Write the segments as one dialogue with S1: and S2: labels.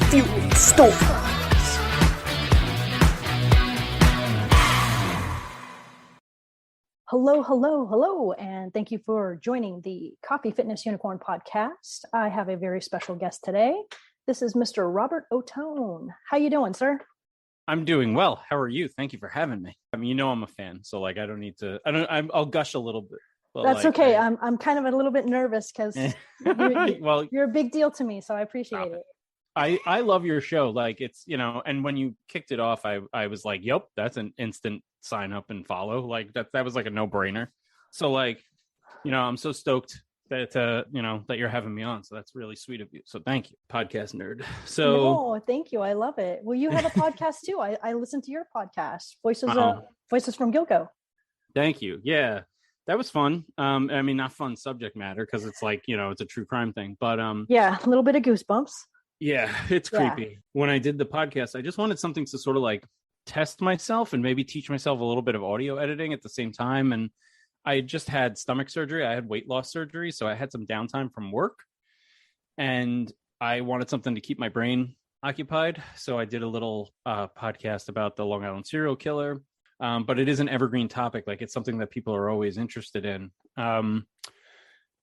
S1: few stories. Hello, and thank you for joining the Coffee Fitness Unicorn podcast. I have a very special guest today. This is Mr. Robert Ottone. How you doing, sir?
S2: I'm doing well. How are you? Thank you for having me. I mean, you know I'm a fan, so like I don't need to. I'll gush a little bit.
S1: That's like, okay. I'm kind of a little bit nervous because
S2: well,
S1: you're a big deal to me, so I appreciate it.
S2: I love your show. Like it's, and when you kicked it off, I was like, yep, that's an instant sign up and follow. Like that was like a no-brainer. So like, I'm so stoked that that you're having me on. So that's really sweet of you. So thank you, podcast nerd. So
S1: no, thank you. I love it. Well, you have a podcast too. I listen to your podcast, Voices from Gilgo.
S2: Thank you. Yeah. That was fun. I mean, not fun subject matter because it's like, it's a true crime thing, but
S1: yeah, a little bit of goosebumps.
S2: Yeah, it's creepy. When I did the podcast, I just wanted something to sort of like test myself and maybe teach myself a little bit of audio editing at the same time. And I just had stomach surgery. I had weight loss surgery. So I had some downtime from work and I wanted something to keep my brain occupied. So I did a little podcast about the Long Island serial killer. But it is an evergreen topic. Like it's something that people are always interested in.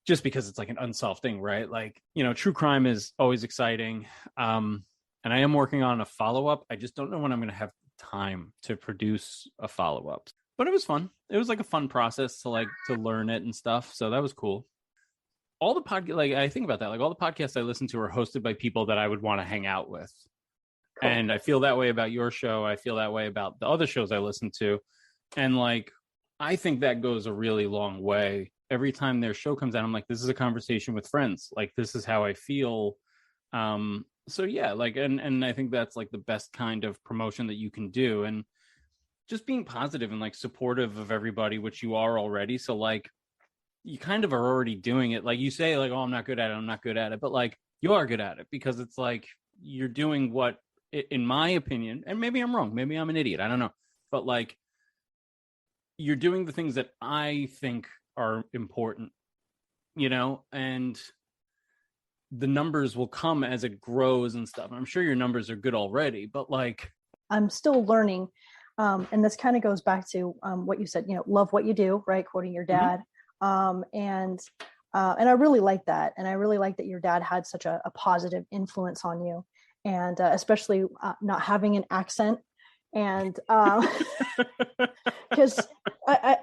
S2: Just because it's like an unsolved thing, right? Like, true crime is always exciting. And I am working on a follow-up. I just don't know when I'm going to have time to produce a follow-up. But it was fun. It was like a fun process to learn it and stuff. So that was cool. All the I think about that. Like all the podcasts I listen to are hosted by people that I would want to hang out with. Cool. And I feel that way about your show. I feel that way about the other shows I listen to. And like, I think that goes a really long way. Every time their show comes out, I'm like, this is a conversation with friends. Like, this is how I feel. So yeah, like, and I think that's like the best kind of promotion that you can do. And just being positive and like supportive of everybody, which you are already. So like, you kind of are already doing it. Like you say like, oh, I'm not good at it. But like, you are good at it because it's like, you're doing what, in my opinion, and maybe I'm wrong. Maybe I'm an idiot. I don't know. But like, you're doing the things that I think are important, and the numbers will come as it grows and stuff. I'm sure your numbers are good already, but like
S1: I'm still learning. And this kind of goes back to what you said, love what you do, right? Quoting your dad. Mm-hmm. And I really like that. And I really like that your dad had such a positive influence on you, and especially not having an accent. And because I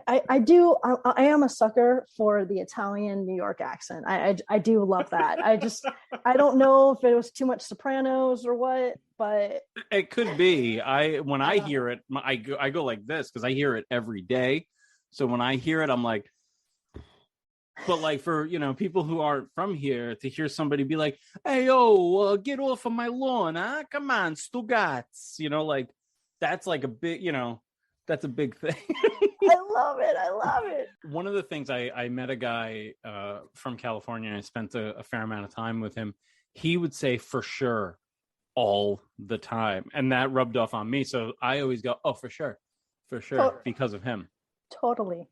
S1: am a sucker for the Italian New York accent. I do love that. I don't know if it was too much Sopranos or what, but
S2: it could be. When I hear it, I go like this because I hear it every day. So when I hear it, I'm like, but like for people who aren't from here to hear somebody be like, "Hey yo, get off of my lawn, huh? Come on, Stugats," like. That's like a big, that's a big thing.
S1: I love it.
S2: One of the things I met a guy from California and I spent a fair amount of time with him. He would say for sure all the time. And that rubbed off on me. So I always go, oh, for sure, because of him.
S1: Totally.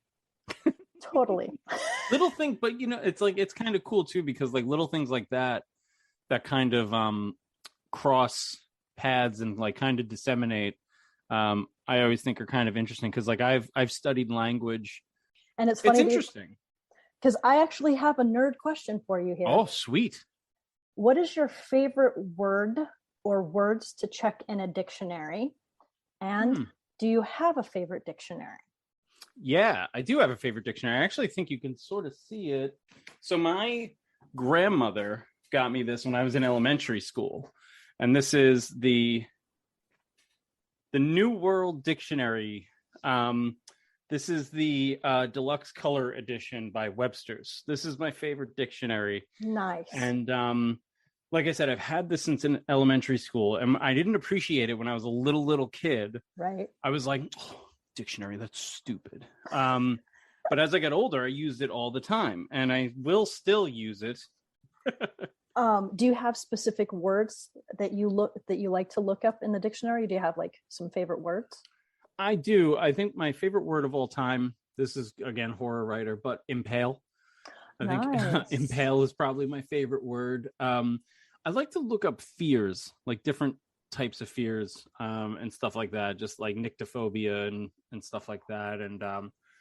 S2: Little thing, but it's like, it's kind of cool too, because like little things like that kind of cross paths and like kind of disseminate. I always think are kind of interesting because like I've studied language,
S1: and it's funny.
S2: It's interesting
S1: because I actually have a nerd question for you here.
S2: Oh, sweet!
S1: What is your favorite word or words to check in a dictionary? And do you have a favorite dictionary?
S2: Yeah, I do have a favorite dictionary. I actually think you can sort of see it. So my grandmother got me this when I was in elementary school, and this is the New World Dictionary. This is the deluxe color edition by Webster's. This is my favorite dictionary.
S1: Nice.
S2: And like I said, I've had this since in elementary school, and I didn't appreciate it when I was a little kid.
S1: Right.
S2: I was like, oh, dictionary, that's stupid. But as I got older, I used it all the time, and I will still use it.
S1: Do you have specific words that you like to look up in the dictionary? Do you have like some favorite words?
S2: I do. I think my favorite word of all time, this is again horror writer, but impale. I think impale is probably my favorite word. I like to look up fears, like different types of fears, and stuff like that, just like nyctophobia and stuff like that. And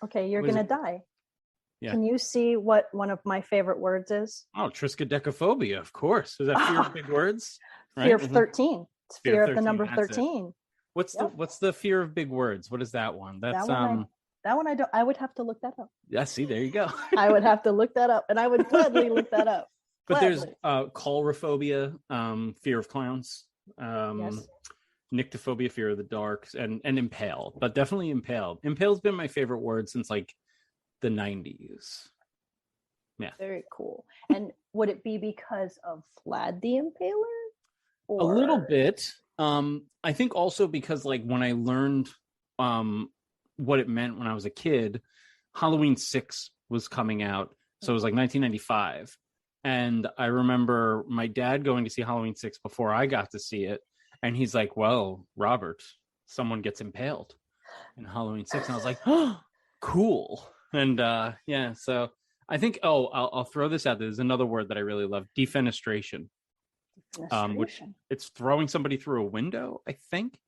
S1: Okay, you're
S2: what is
S1: gonna
S2: it?
S1: die.
S2: Yeah.
S1: Can you see what one of my favorite words is?
S2: Oh, triskaidekaphobia, of course. Is that fear of big words?
S1: Fear
S2: Right?
S1: of 13. It's
S2: Fear
S1: fear
S2: of
S1: of the
S2: 13.
S1: number
S2: That's it.
S1: 13. Yep.
S2: What's the fear of big words? What is that one? That's
S1: That one I don't. I would have to look that up.
S2: yeah, see, there you go.
S1: I would have to look that up, and I would gladly look that up.
S2: But there's
S1: Gladly.
S2: coulrophobia, fear of clowns,
S1: Yes.
S2: nyctophobia, fear of the dark, and impaled, but definitely impaled. Impaled's been my favorite word since like the 90s. Yeah.
S1: Very cool. And would it be because of Vlad the Impaler?
S2: A little bit. I think also because like when I learned what it meant when I was a kid, Halloween 6 was coming out. So it was like 1995. And I remember my dad going to see Halloween 6 before I got to see it. And he's like, well, Robert, someone gets impaled in Halloween 6. And I was like, oh, cool. And yeah, so I think, I'll throw this out. There's another word that I really love, defenestration. Which it's throwing somebody through a window, I think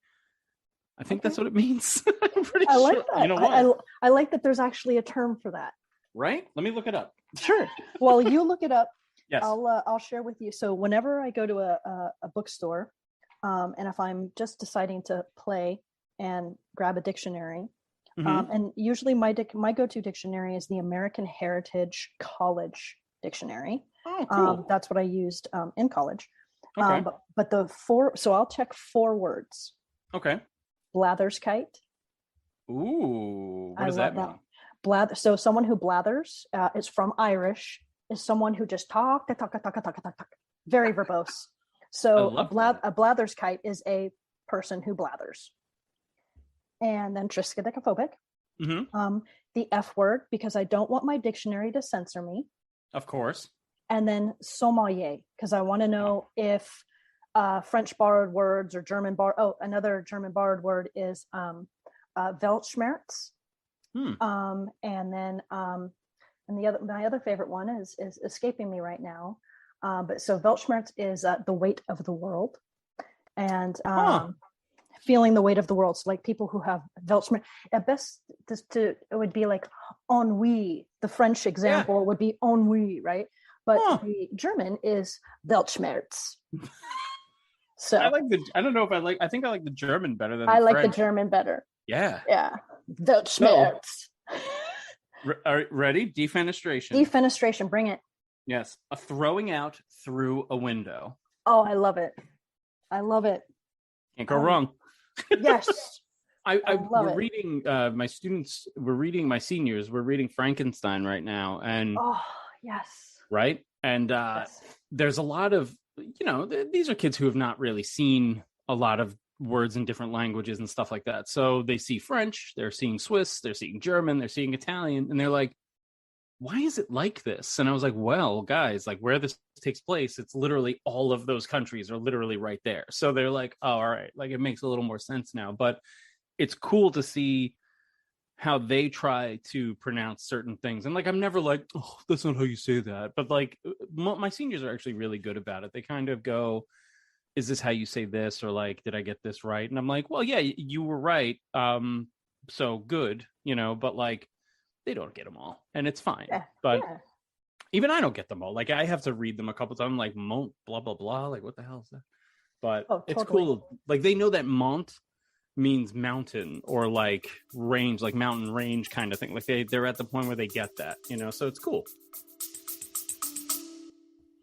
S2: that's what it means. I'm pretty sure.
S1: Like that.
S2: You know what?
S1: I like that there's actually a term for that.
S2: Right? Let me look it up.
S1: Sure. Well, you look it up.
S2: Yes.
S1: I'll share with you. So whenever I go to a bookstore, and if I'm just deciding to play and grab a dictionary, and usually my go-to dictionary is the American Heritage College Dictionary.
S2: Oh, cool.
S1: That's what I used in college.
S2: Okay.
S1: But so I'll check 4 words.
S2: Okay.
S1: Blatherskite.
S2: Ooh, what does that mean?
S1: So someone who blathers is from Irish, is someone who just talk, very verbose. So a blatherskite is a person who blathers. And then triskaidekaphobic. The F word, because I don't want my dictionary to censor me.
S2: Of course.
S1: And then sommelier, because I want to know if French borrowed words or German another German borrowed word is Weltschmerz. And then and my other favorite one is escaping me right now. But so Weltschmerz is the weight of the world, and feeling the weight of the world. So like people who have Weltschmerz, at best, it would be like ennui. The French example would be ennui, right? But the German is Weltschmerz. So
S2: I don't know if I think I like the German better than
S1: I like
S2: French.
S1: the German better.
S2: Yeah.
S1: Yeah. Weltschmerz.
S2: Ready? Defenestration.
S1: Defenestration. Bring it.
S2: Yes. A throwing out through a window.
S1: Oh, I love it. I love it.
S2: Can't go wrong.
S1: Yes.
S2: We're reading my seniors, we're reading Frankenstein right now. And
S1: yes.
S2: Right. And
S1: Yes.
S2: There's a lot of, these are kids who have not really seen a lot of words in different languages and stuff like that. So they see French, they're seeing Swiss, they're seeing German, they're seeing Italian, and they're like, why is it like this? And I was like, well, guys, like where this takes place, it's literally all of those countries are literally right there. So they're like, oh, all right, like it makes a little more sense now. But it's cool to see how they try to pronounce certain things. And like, I'm never like, oh, that's not how you say that. But like my seniors are actually really good about it. They kind of go, is this how you say this? Or like, did I get this right? And I'm like, well, yeah, you were right. So good, but like, they don't get them all and it's fine. Yeah, but even I don't get them all. Like I have to read them a couple times. I'm like, mont, blah, blah, blah. Like what the hell is that? But It's cool. Like they know that mont means mountain or like range, like mountain range kind of thing. Like they're at the point where they get that, so it's cool.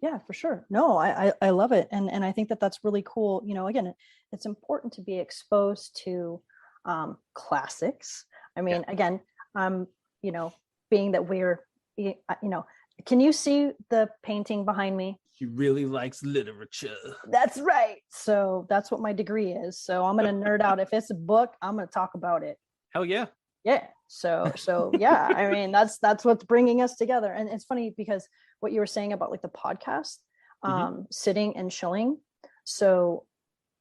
S1: Yeah, for sure. No, I love it. And I think that's really cool. Again, it's important to be exposed to classics. I mean, again, being that we're, can you see the painting behind me?
S2: She really likes literature.
S1: That's right. So that's what my degree is. So I'm going to nerd out. If it's a book, I'm going to talk about it.
S2: Hell yeah.
S1: Yeah. So yeah, I mean, that's what's bringing us together. And it's funny because what you were saying about like the podcast, sitting and chilling. So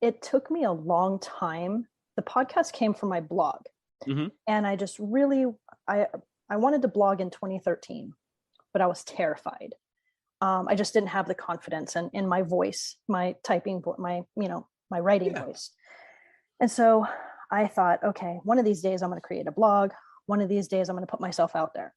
S1: it took me a long time. The podcast came from my blog. And I just really, I wanted to blog in 2013, but I was terrified. I just didn't have the confidence in my voice, my typing, my writing voice. And so I thought, okay, one of these days I'm going to create a blog. One of these days I'm going to put myself out there.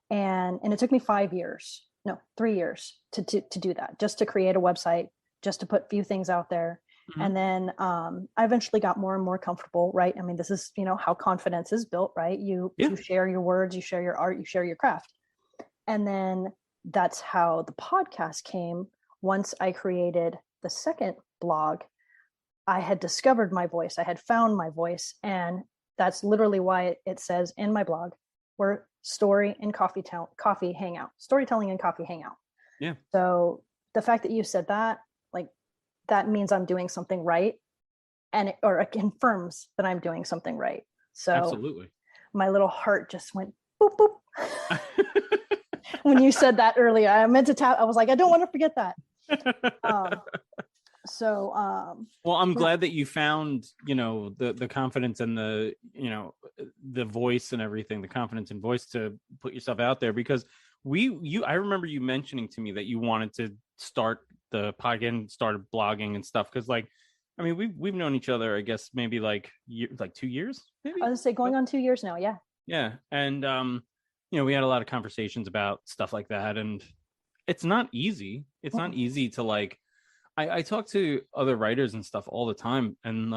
S1: And it took me 3 years to do that, just to create a website, just to put a few things out there. Mm-hmm. And then I eventually got more and more comfortable, right? I mean, this is, how confidence is built, right? You share your words, you share your art, you share your craft. And then that's how the podcast came. Once I created the second blog, I had discovered my voice. I had found my voice. And that's literally why it says in my blog, we're story and coffee hangout, storytelling and coffee hangout.
S2: Yeah.
S1: So the fact that you said that, like, that means I'm doing something right. And it confirms that I'm doing something right. So
S2: absolutely. My
S1: little heart just went boop, boop. When you said that earlier, I meant to tap. I was like, I don't want to forget that. Well,
S2: I'm glad that you found, the confidence and the voice and everything, the confidence and voice to put yourself out there, because I remember you mentioning to me that you wanted to start the podcast and started blogging and stuff. Cause we've known each other, I guess, maybe like 2 years, maybe.
S1: I was say going on 2 years now. Yeah.
S2: Yeah. And, we had a lot of conversations about stuff like that, and it's not easy. It's not easy to I talk to other writers and stuff all the time, and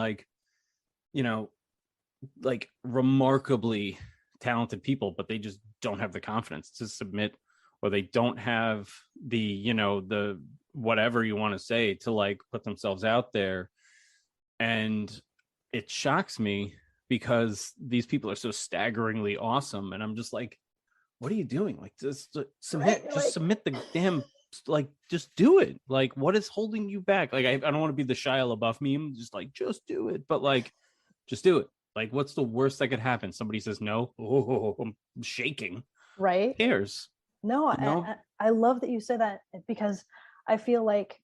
S2: remarkably talented people, but they just don't have the confidence to submit, or they don't have the, the whatever you want to say to put themselves out there. And it shocks me because these people are so staggeringly awesome. And I'm just like, what are you doing? Just submit, submit the damn, just do it. What is holding you back? I don't want to be the Shia LaBeouf meme. Just do it. But just do it. What's the worst that could happen? Somebody says no. Oh, I'm shaking.
S1: Right.
S2: Who cares?
S1: No, I love that you say that, because I feel like,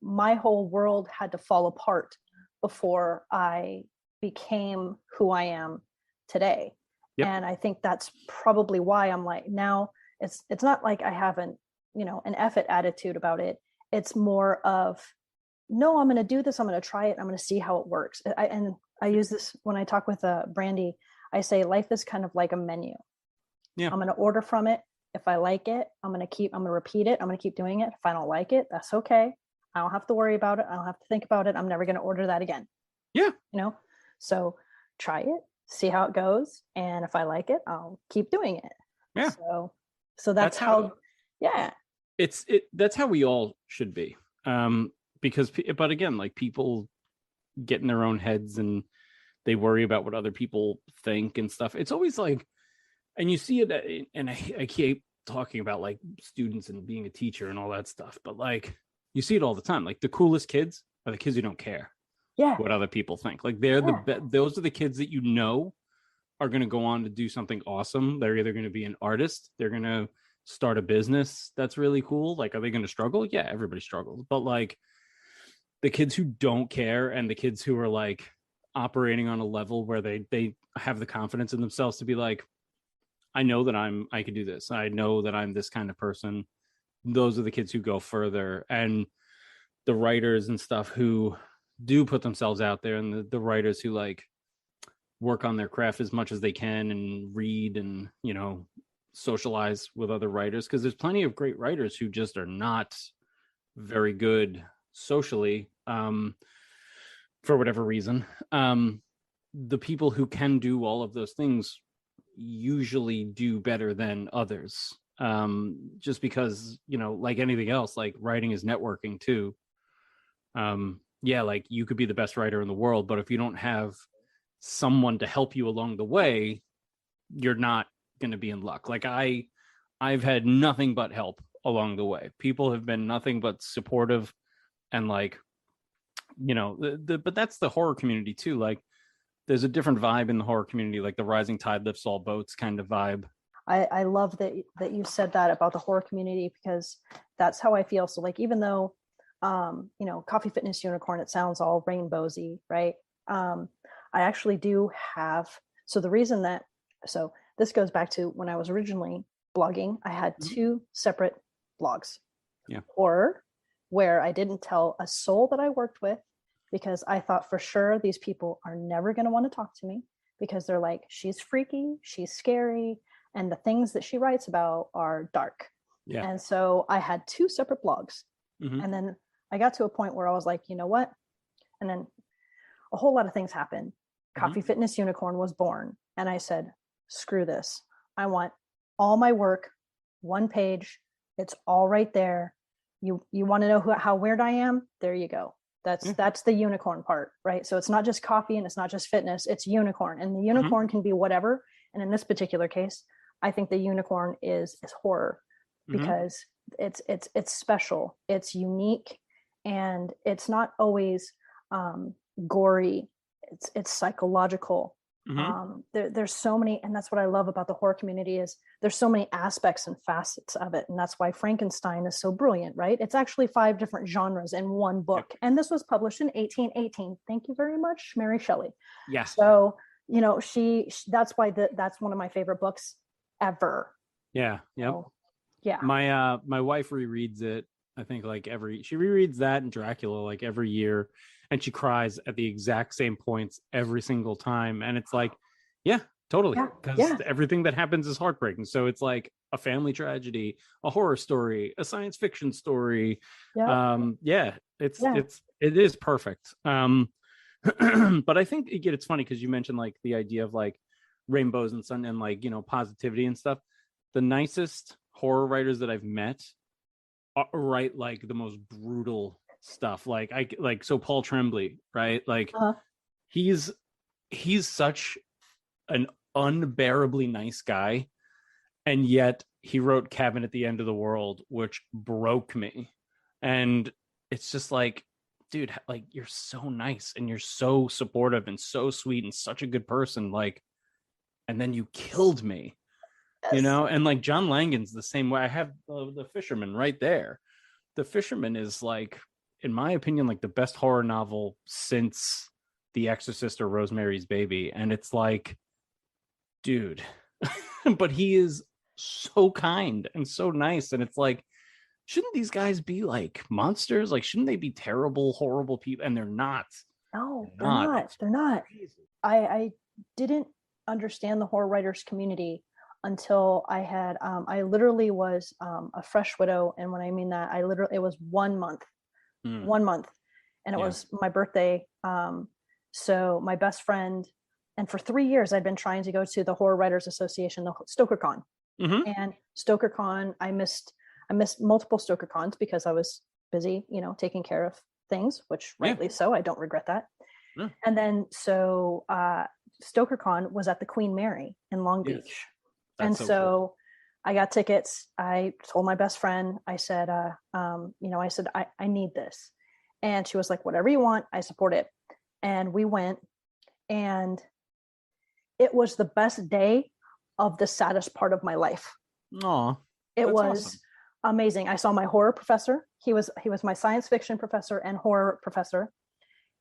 S1: my whole world had to fall apart before I became who I am today. Yep. And I think that's probably why I'm now it's not like I have an effort attitude about it. It's more of, no, I'm going to do this. I'm going to try it. I'm going to see how it works. I use this when I talk with Brandy. I say life is kind of like a menu. Yeah. I'm going to order from it. If I like it, I'm going to repeat it. I'm going to keep doing it. If I don't like it, that's okay. I don't have to worry about it. I don't have to think about it. I'm never going to order that again.
S2: Yeah.
S1: So try it, see how it goes. And if I like it, I'll keep doing it.
S2: Yeah.
S1: So that's how, yeah.
S2: That's how we all should be. But again, people get in their own heads and they worry about what other people think and stuff. It's always and you see it, and I keep talking about students and being a teacher and all that stuff, but you see it all the time. The coolest kids are the kids who don't care what other people think. They're those are the kids that are going to go on to do something awesome. They're either going to be an artist, they're going to start a business that's really cool. Are they going to struggle? Yeah, everybody struggles. But the kids who don't care, and the kids who are operating on a level where they have the confidence in themselves to be I know that I can do this. I know that I'm this kind of person. Those are the kids who go further. And the writers and stuff who do put themselves out there, and the writers who work on their craft as much as they can and read and, socialize with other writers, because there's plenty of great writers who just are not very good socially, for whatever reason. The people who can do all of those things usually do better than others, just because, like anything else, writing is networking too. You could be the best writer in the world, but if you don't have someone to help you along the way, you're not going to be in luck. I've had nothing but help along the way. People have been nothing but supportive, and but that's the horror community too. There's a different vibe in the horror community, the rising tide lifts all boats kind of vibe.
S1: I love that you said that about the horror community, because that's how I feel. So even though, Coffee Fitness Unicorn, it sounds all rainbowsy, right? I actually do have, so this goes back to when I was originally blogging. I had two separate blogs.
S2: Yeah.
S1: Or where I didn't tell a soul that I worked with, because I thought for sure these people are never going to want to talk to me, because they're like, she's freaky, she's scary, and the things that she writes about are dark.
S2: Yeah.
S1: And so I had 2 separate blogs.
S2: Mm-hmm.
S1: And then I got to a point where I was like, you know what? And then a whole lot of things happened. Coffee Fitness Unicorn was born. And I said, screw this. I want all my work, 1 page. It's all right there. You want to know how weird I am? There you go. That's the unicorn part, right? So it's not just coffee and it's not just fitness, it's unicorn. And the unicorn can be whatever. And in this particular case, I think the unicorn is horror, because it's special, it's unique, and it's not always gory. It's psychological. There's so many, and that's what I love about the horror community, is there's so many aspects and facets of it. And that's why Frankenstein is so brilliant, right? It's actually 5 different genres in one book. And this was published in 1818. Thank you very much, Mary Shelley.
S2: Yeah.
S1: So, you know, that's why that's one of my favorite books ever.
S2: Yeah. Yep.
S1: So, yeah.
S2: My wife rereads it. I think she rereads that and Dracula like every year, and she cries at the exact same points every single time. And it's like, yeah, totally. Because everything that happens is heartbreaking. So it's like a family tragedy, a horror story, a science fiction story. It is perfect. But I think it's funny because you mentioned like the idea of like rainbows and sun and like, you know, positivity and stuff. The nicest horror writers that I've met write like the most brutal stuff. So Paul Tremblay, right? Like he's such an unbearably nice guy, and yet he wrote Cabin at the End of the World, which broke me. And it's just like, dude, like you're so nice and you're so supportive and so sweet and such a good person, like, and then you killed me. You know, and like John Langan's the same way. I have the Fisherman right there. The Fisherman is like, in my opinion, like the best horror novel since The Exorcist or Rosemary's Baby. And it's like, dude, but he is so kind and so nice. And it's like, shouldn't these guys be like monsters? Like, shouldn't they be terrible, horrible people? And they're not.
S1: No, they're not. They're not. I didn't understand the horror writers community until I literally was a fresh widow. And when I mean that, it was 1 month, and it was my birthday. So my best friend, and for 3 years, I'd been trying to go to the Horror Writers Association, the StokerCon. And StokerCon, I missed multiple StokerCons because I was busy, you know, taking care of things, which rightly so. I don't regret that. And then, so StokerCon was at the Queen Mary in Long Beach. That's and so cool. I got tickets. I told my best friend, I said, I need this. And she was like, whatever you want, I support it. And we went, and it was the best day of the saddest part of my life. It was awesome. Amazing. I saw my horror professor. He was my science fiction professor and horror professor.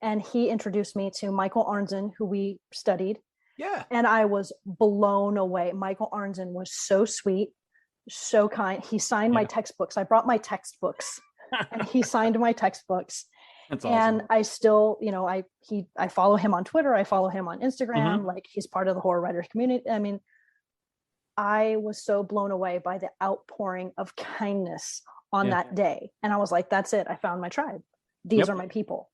S1: And he introduced me to Michael Arnzen, who we studied. Yeah. And I was blown away. Michael Arnzen was so sweet, so kind. He signed my textbooks. I brought my textbooks and he signed my textbooks. That's awesome. And I still, you know, I follow him on Twitter. I follow him on Instagram. Like, he's part of the horror writers community. I mean, I was so blown away by the outpouring of kindness on that day. And I was like, that's it. I found my tribe. These are my people.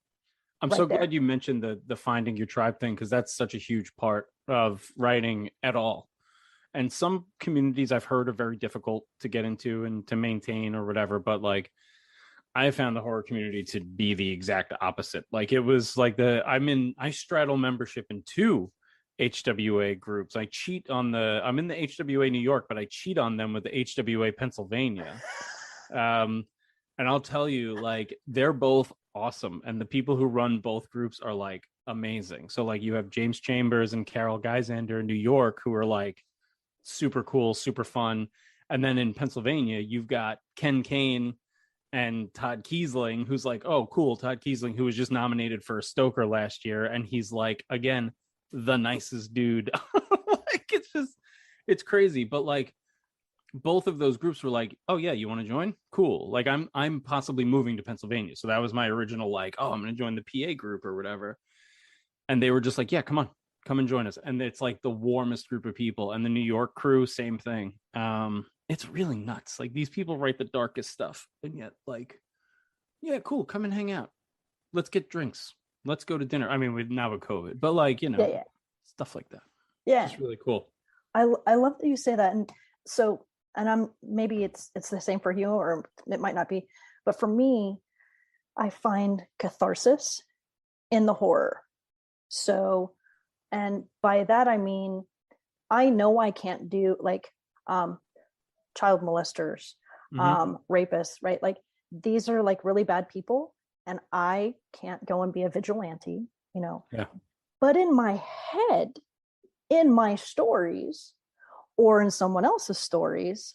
S2: I'm so glad you mentioned the finding your tribe thing, because that's such a huge part of writing at all. And some communities I've heard are very difficult to get into and to maintain or whatever. But like, I found the horror community to be the exact opposite. Like, it was like I straddle membership in 2 HWA groups. I'm in the HWA New York, but I cheat on them with the HWA Pennsylvania. And I'll tell you, like, they're both awesome. And the people who run both groups are like amazing. So like, you have James Chambers and Carol Geisander in New York, who are like super cool, super fun. And then in Pennsylvania, you've got Ken Kane and Todd Kiesling, who's like, oh, cool. Todd Kiesling, who was just nominated for a Stoker last year. And he's like, again, the nicest dude. Like, it's crazy. But like, both of those groups were like, oh yeah, you want to join? Cool. Like I'm possibly moving to Pennsylvania. So that was my original like, oh, I'm going to join the PA group or whatever. And they were just like, yeah, come on, come and join us. And it's like the warmest group of people. And the New York crew, same thing. It's really nuts. Like these people write the darkest stuff. And yet like, yeah, cool, come and hang out. Let's get drinks. Let's go to dinner. I mean, now with COVID, but like, stuff like that.
S1: Yeah.
S2: It's really cool.
S1: I love that you say that. And so, and I'm, maybe it's the same for you, or it might not be, but for me, I find catharsis in the horror. So, and by that, I mean, I know I can't do like, child molesters, rapists, right? Like these are like really bad people, and I can't go and be a vigilante,
S2: Yeah.
S1: But in my head, in my stories, or in someone else's stories,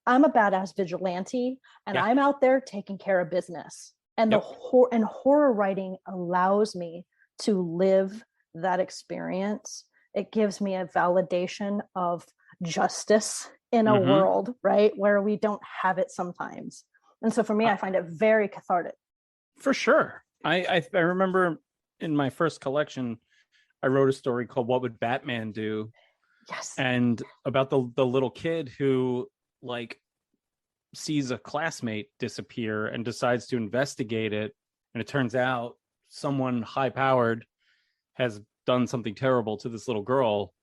S1: I'm a badass vigilante, and I'm out there taking care of business. And the horror writing allows me to live that experience. It gives me a validation of justice in a world, right, where we don't have it sometimes. And so for me, I find it very cathartic. For
S2: sure. I remember in my first collection, I wrote a story called What Would Batman Do?
S1: Yes.
S2: And about the little kid who like sees a classmate disappear and decides to investigate it. And it turns out someone high powered has done something terrible to this little girl.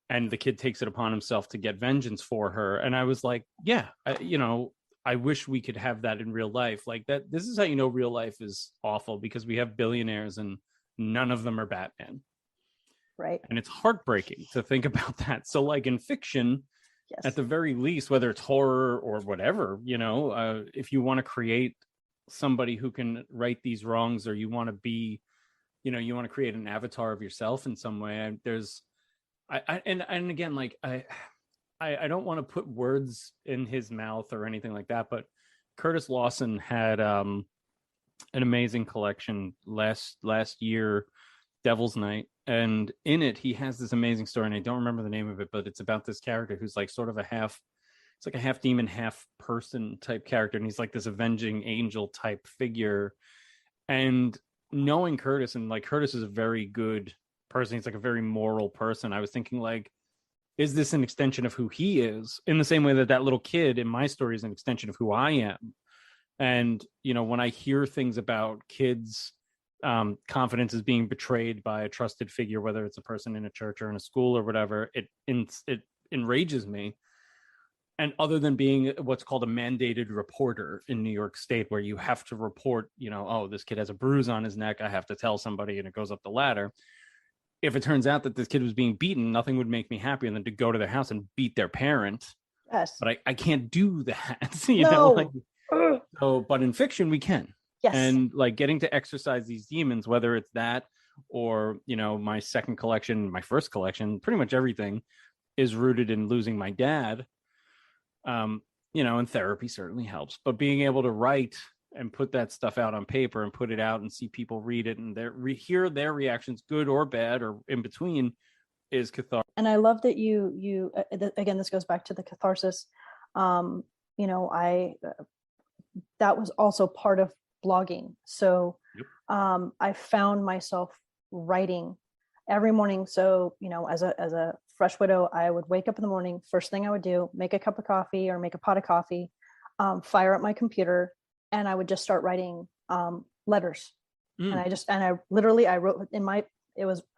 S2: And the kid takes it upon himself to get vengeance for her. And I was like, yeah, I wish we could have that in real life. Like that. This is how you know real life is awful, because we have billionaires and none of them are Batman.
S1: Right.
S2: And it's heartbreaking to think about that. So like in fiction, at the very least, whether it's horror or whatever, if you want to create somebody who can right these wrongs, or you want to be, you want to create an avatar of yourself in some way, and again, like I don't want to put words in his mouth or anything like that, but Curtis Lawson had an amazing collection last year, Devil's Night, and in it he has this amazing story, and I don't remember the name of it, but it's about this character who's like sort of a half demon, half person type character, and he's like this avenging angel type figure. And knowing Curtis, and like Curtis is a very good person, he's like a very moral person, I was thinking like, is this an extension of who he is, in the same way that little kid in my story is an extension of who I am? And when I hear things about kids, confidence is being betrayed by a trusted figure, whether it's a person in a church or in a school or whatever, it enrages me. And other than being what's called a mandated reporter in New York State, where you have to report, oh, this kid has a bruise on his neck, I have to tell somebody, and it goes up the ladder. If it turns out that this kid was being beaten, nothing would make me happier than to go to their house and beat their parent.
S1: Yes.
S2: But I can't do that. But in fiction we can.
S1: Yes.
S2: And like getting to exercise these demons, whether it's that or, my second collection, my first collection, pretty much everything is rooted in losing my dad. And therapy certainly helps, but being able to write and put that stuff out on paper and put it out and see people read it and hear their reactions, good or bad or in between, is cathartic.
S1: And I love that you again, this goes back to the catharsis. That was also part of blogging. So I found myself writing every morning. So, as a fresh widow, I would wake up in the morning. First thing I would do, make a cup of coffee or make a pot of coffee, fire up my computer, and I would just start writing letters. And I wrote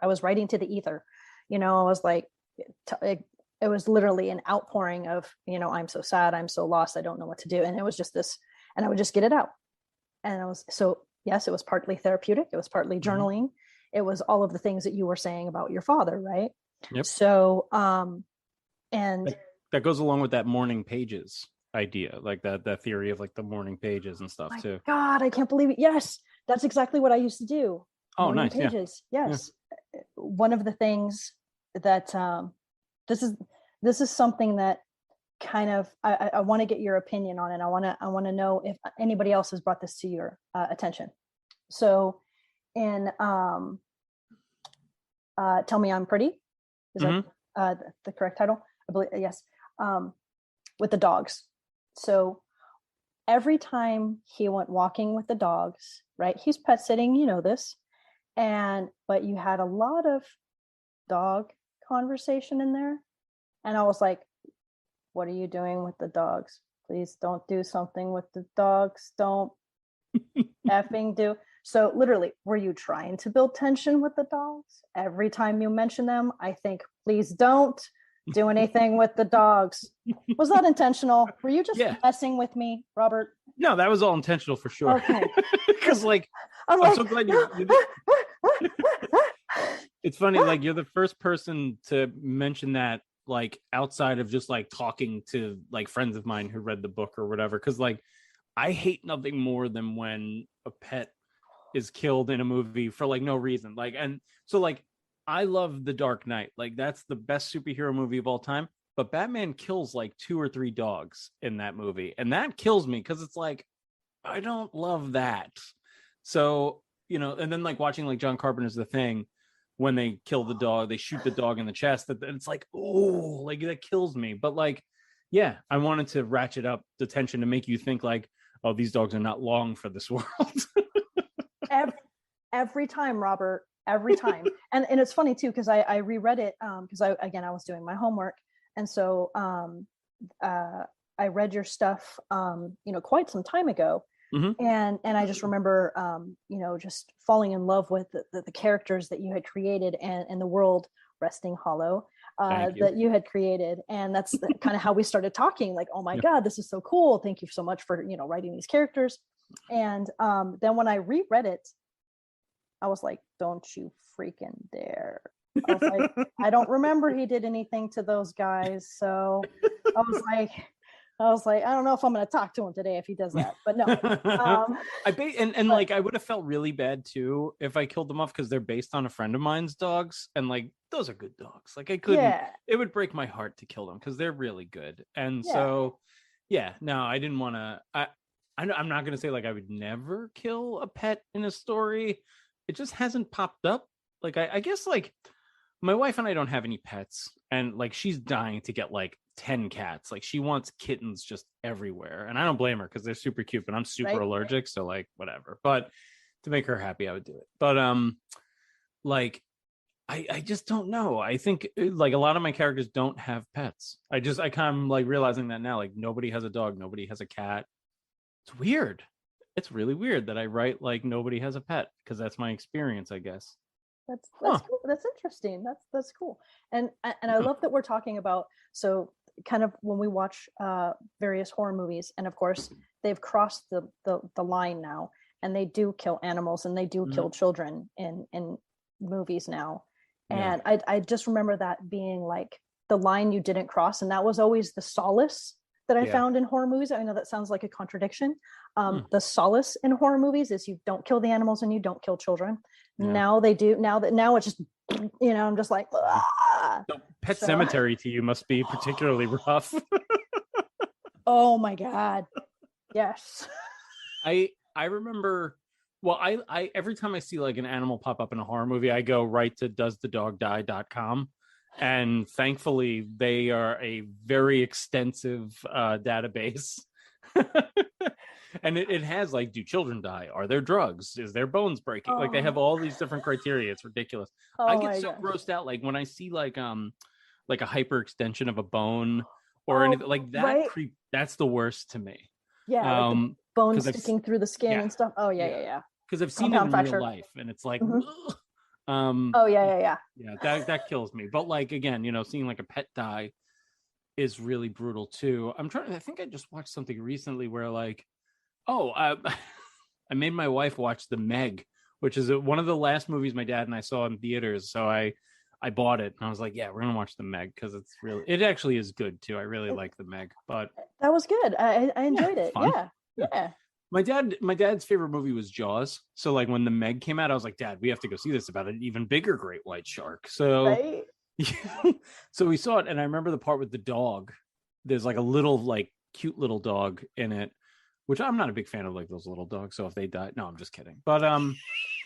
S1: I was writing to the ether. I was like, it was literally an outpouring of, I'm so sad, I'm so lost, I don't know what to do. And it was just this, and I would just get it out. And yes, it was partly therapeutic. It was partly journaling. It was all of the things that you were saying about your father, right?
S2: Yep.
S1: So, and
S2: that goes along with that morning pages idea, like that theory of like the morning pages and stuff too.
S1: God, I can't believe it. Yes, that's exactly what I used to do.
S2: Oh,
S1: morning
S2: nice.
S1: Pages. Yeah. Yes. Yeah. One of the things that this is something that kind of I want to get your opinion on it. I want to know if anybody else has brought this to your attention. So in Tell Me I'm Pretty, is that the correct title? I believe, yes. with the dogs. So every time he went walking with the dogs, right? He's pet sitting, you know this. But you had a lot of dog conversation in there. And I was like, what are you doing with the dogs? Please don't do something with the dogs. Don't effing do. So literally, were you trying to build tension with the dogs? Every time you mention them, I think, please don't do anything with the dogs. Was that intentional? Were you just messing with me, Robert?
S2: No, that was all intentional for sure.
S1: Okay.
S2: Because I'm so glad you it's funny, like you're the first person to mention that, like outside of just like talking to like friends of mine who read the book or whatever. Because like I hate nothing more than when a pet is killed in a movie for like no reason. Like, and so like I love The Dark Knight. Like that's the best superhero movie of all time. But Batman kills like 2 or 3 dogs in that movie. And that kills me because it's like, I don't love that. So, you know, and then like watching like John Carpenter's The Thing, when they kill the dog, they shoot the dog in the chest. And it's like, oh, like that kills me. But like, yeah, I wanted to ratchet up the tension to make you think like, oh, these dogs are not long for this world.
S1: every time, Robert, every time. And it's funny too, because I reread it because I was doing my homework. And so I read your stuff, quite some time ago. Mm-hmm. And I just remember, just falling in love with the characters that you had created and the world resting hollow that you had created. And that's kind of how we started talking, like, oh my God, this is so cool. Thank you so much for, writing these characters. And then when I reread it, I was like, don't you freaking dare. I was like, I don't remember he did anything to those guys. So I was like, I don't know if I'm going to talk to him today if he does that, but no.
S2: Like I would have felt really bad too if I killed them off because they're based on a friend of mine's dogs, and like those are good dogs. Like I couldn't. It would break my heart to kill them because they're really good. And so, no, I didn't want to. I'm not going to say like I would never kill a pet in a story. It just hasn't popped up. Like I guess like my wife and I don't have any pets, and like she's dying to get like 10 cats. Like she wants kittens just everywhere, and I don't blame her because they're super cute, but I'm super allergic, so like whatever. But to make her happy, I would do it. But like I just don't know. I think like a lot of my characters don't have pets. I kind of like realizing that now. Like nobody has a dog, nobody has a cat. It's weird. It's really weird that I write like nobody has a pet because that's my experience, I guess.
S1: That's cool. That's interesting. That's cool. And I love that we're talking about, so kind of when we watch various horror movies, and of course they've crossed the line now, and they do kill animals and they do kill children in movies now. And I just remember that being like the line you didn't cross, and that was always the solace that I found in horror movies. I know that sounds like a contradiction. The solace in horror movies is you don't kill the animals and you don't kill children. Now they do. Now it's just, I'm just like,
S2: so Pet Cemetery to you must be particularly rough.
S1: Oh my God. Yes.
S2: I remember, well, I every time I see like an animal pop up in a horror movie, I go right to doesthedogdie.com. And thankfully, they are a very extensive database. And it has like, do children die? Are there drugs? Is there bones breaking? Like they have all these different criteria. It's ridiculous. I get so grossed out like when I see like a hyperextension of a bone or anything like that. That's the worst to me.
S1: Yeah, like bones sticking through the skin and stuff. Oh yeah.
S2: Because I've seen it in real life, and it's like.
S1: Yeah,
S2: that kills me. But like again, seeing like a pet die is really brutal too. I think I just watched something recently where like I made my wife watch The Meg, which is one of the last movies my dad and I saw in theaters. So I bought it and I was like, yeah, we're gonna watch The Meg because it actually is good too. I really like The Meg. But
S1: that was good. I enjoyed it.
S2: Fun.
S1: Yeah.
S2: My dad's favorite movie was Jaws. So like when The Meg came out, I was like, Dad, we have to go see this about an even bigger great white shark. So so we saw it, and I remember the part with the dog. There's like a little like cute little dog in it, which I'm not a big fan of like those little dogs. So if they die, no, I'm just kidding. But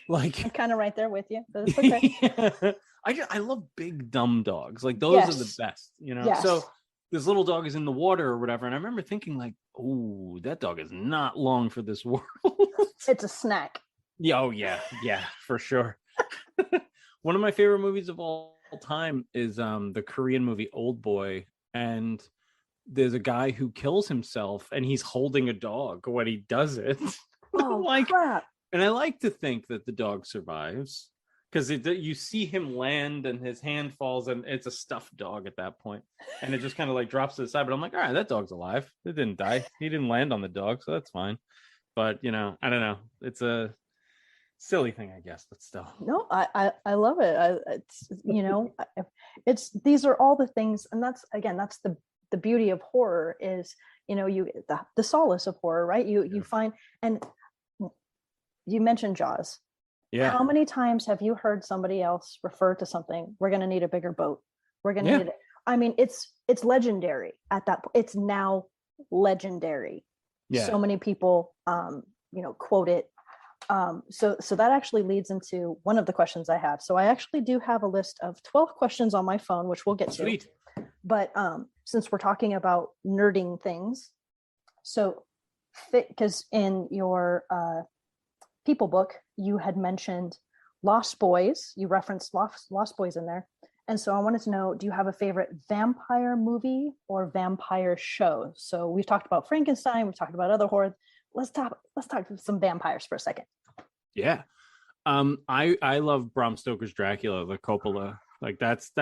S2: like
S1: I'm kind of right there with you. But it's okay.
S2: I love big dumb dogs. Like those are the best,
S1: Yes.
S2: So this little dog is in the water or whatever. And I remember thinking like, oh, that dog is not long for this world.
S1: It's a snack.
S2: Yeah, oh yeah, for sure. One of my favorite movies of all time is the Korean movie Old Boy, and there's a guy who kills himself and he's holding a dog when he does it.
S1: Oh,
S2: like,
S1: crap.
S2: And I like to think that the dog survives, because you see him land and his hand falls, and it's a stuffed dog at that point, and it just kind of like drops to the side. But I'm like, all right, that dog's alive. It didn't die. He didn't land on the dog, so that's fine. But I don't know. It's a silly thing, I guess, but still.
S1: No, I love it. It's these are all the things, and that's the beauty of horror is, the solace of horror, right? You find, and you mentioned Jaws.
S2: Yeah.
S1: How many times have you heard somebody else refer to something? We're going to need a bigger boat. We're going to need it. I mean, it's legendary at that point. It's now legendary. Yeah. So many people, quote it. So that actually leads into one of the questions I have. So I actually do have a list of 12 questions on my phone, which we'll get to.
S2: Sweet.
S1: But since we're talking about nerding things, so because in your People book, you had mentioned Lost Boys. You referenced Lost Boys in there. And so I wanted to know, do you have a favorite vampire movie or vampire show? So we've talked about Frankenstein. We've talked about other horror. Let's talk some vampires for a second.
S2: Yeah. I love Bram Stoker's Dracula, the Coppola. Like that's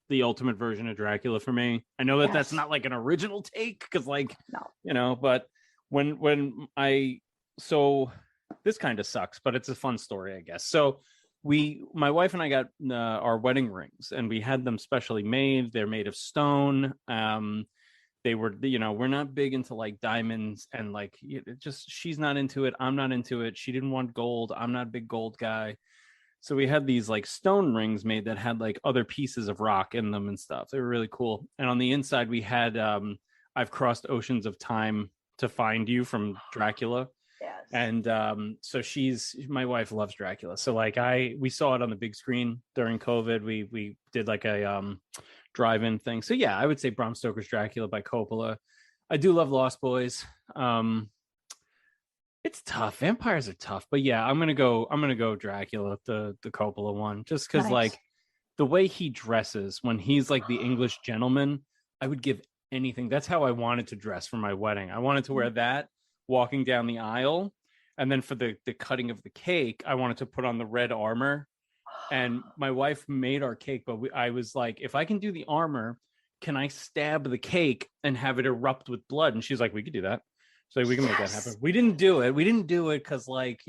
S2: the ultimate version of Dracula for me. I know that that's not like an original take, because but this kind of sucks, but it's a fun story, I guess. So my wife and I got our wedding rings, and we had them specially made. They're made of stone. They were, we're not big into like diamonds, and like she's not into it. I'm not into it. She didn't want gold. I'm not a big gold guy. So we had these like stone rings made that had like other pieces of rock in them and stuff. They were really cool. And on the inside we had I've crossed oceans of time to find you from Dracula.
S1: Yes.
S2: And so my wife loves Dracula. So like we saw it on the big screen during COVID. We did like a drive-in thing. So yeah, I would say Bram Stoker's Dracula by Coppola. I do love Lost Boys. It's tough. Vampires are tough, but yeah, I'm gonna go Dracula, the Coppola one, just because like the way he dresses when he's like the English gentleman, I would give anything. That's how I wanted to dress for my wedding. I wanted to wear that walking down the aisle, and then for the cutting of the cake, I wanted to put on the red armor. And my wife made our cake, but I was like, if I can do the armor, can I stab the cake and have it erupt with blood? And she's like, we could do that. So we can make that happen. We didn't do it because like,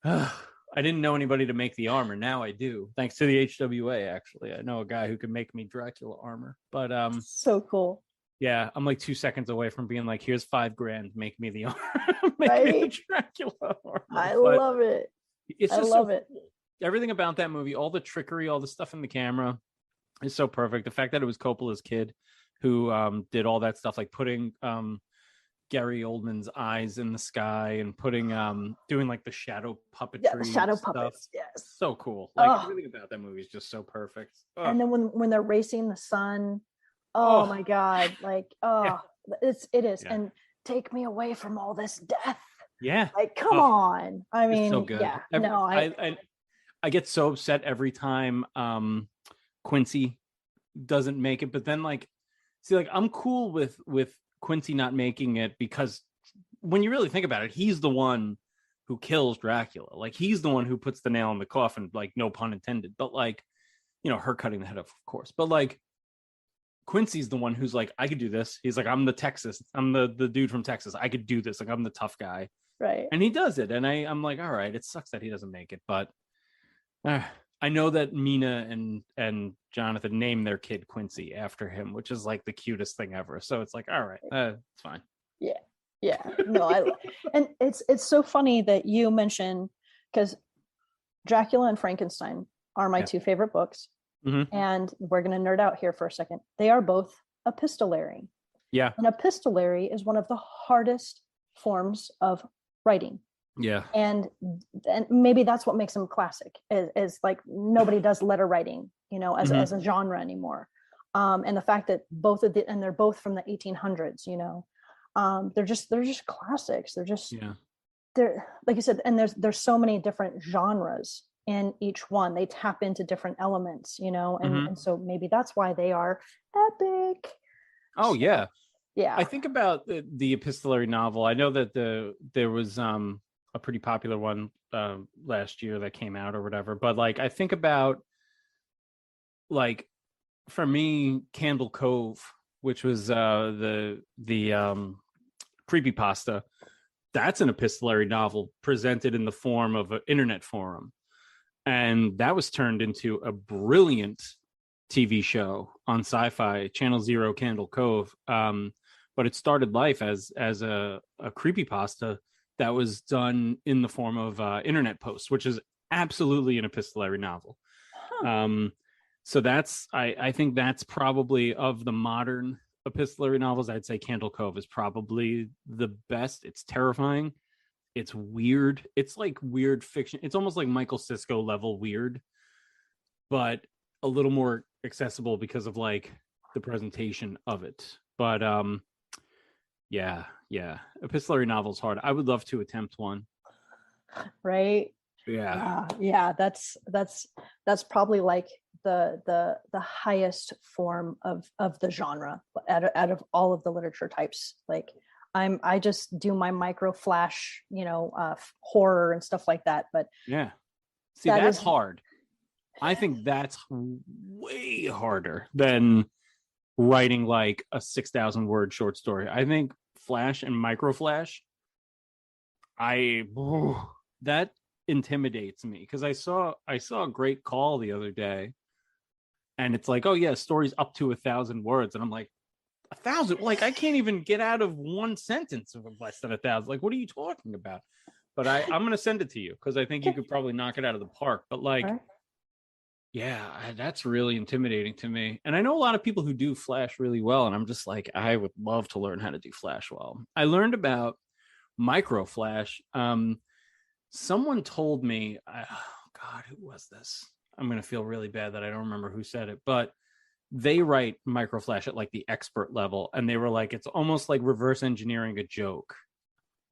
S2: I didn't know anybody to make the armor. Now I do, thanks to the HWA. Actually, I know a guy who can make me Dracula armor. But
S1: so cool.
S2: Yeah, I'm like 2 seconds away from being like, here's $5,000, make me the armor.
S1: Make
S2: me the Dracula armor.
S1: I love it.
S2: I love it. Everything about that movie, all the trickery, all the stuff in the camera is so perfect. The fact that it was Coppola's kid who did all that stuff, like putting Gary Oldman's eyes in the sky and putting doing like the shadow puppetry.
S1: Yeah, the shadow puppets. Yes.
S2: So cool. Like everything about that movie is just so perfect.
S1: And then when they're racing the sun, oh my God. Like, it is. Yeah. And take me away from all this death.
S2: Yeah.
S1: Like, come on. I mean,
S2: so good.
S1: Yeah.
S2: I get so upset every time Quincy doesn't make it, but then like I'm cool with Quincy not making it, because when you really think about it, he's the one who kills Dracula. Like he's the one who puts the nail in the coffin, like no pun intended, but like, her cutting the head off, of course. But like Quincy's the one who's like, I could do this. He's like, I'm the dude from Texas. I could do this. Like I'm the tough guy.
S1: Right.
S2: And he does it. And I'm like, all right, it sucks that he doesn't make it, but I know that Mina and Jonathan named their kid Quincy after him, which is like the cutest thing ever. So it's like, all right, it's fine.
S1: Yeah. No, and it's so funny that you mention, because Dracula and Frankenstein are my two favorite books. Mm-hmm. And we're going to nerd out here for a second. They are both epistolary.
S2: Yeah.
S1: And epistolary is one of the hardest forms of writing.
S2: Yeah.
S1: And maybe that's what makes them classic, is like nobody does letter writing, as a genre anymore. And the fact that and they're both from the 1800s, you know, they're just classics. They're like you said, and there's so many different genres in each one. They tap into different elements, you know, and so maybe that's why they are epic.
S2: Oh, yeah.
S1: Yeah.
S2: I think about the epistolary novel. I know that there was a pretty popular one last year that came out or whatever, but like I think about, like, for me, Candle Cove, which was the creepypasta, that's an epistolary novel presented in the form of an internet forum, and that was turned into a brilliant TV show on Sci-Fi Channel Zero, Candle Cove. But it started life as a creepypasta that was done in the form of internet posts, which is absolutely an epistolary novel. So that's, I think that's probably, of the modern epistolary novels, I'd say Candle Cove is probably the best. It's terrifying. It's weird. It's like weird fiction. It's almost like Michael Sisko level weird, but a little more accessible because of like the presentation of it. But yeah. Epistolary novel's hard. I would love to attempt one.
S1: Right.
S2: Yeah.
S1: That's probably like the highest form of the genre out of all of the literature types. Like I just do my micro flash, you know, horror and stuff like that. But
S2: yeah, see, that's hard. I think that's way harder than writing like a 6,000 word short story. I think flash and micro flash, that intimidates me, because I saw a great call the other day, and it's like, oh yeah, stories up to 1,000 words, and I'm like, 1,000? Like, I can't even get out of one sentence of less than 1,000. Like, what are you talking about? But I'm gonna send it to you, because I think you could probably knock it out of the park. But like, yeah, that's really intimidating to me. And I know a lot of people who do flash really well, and I'm just like, I would love to learn how to do flash well. I learned about micro flash. Someone told me, God, who was this? I'm going to feel really bad that I don't remember who said it, but they write microflash at like the expert level. And they were like, it's almost like reverse engineering a joke,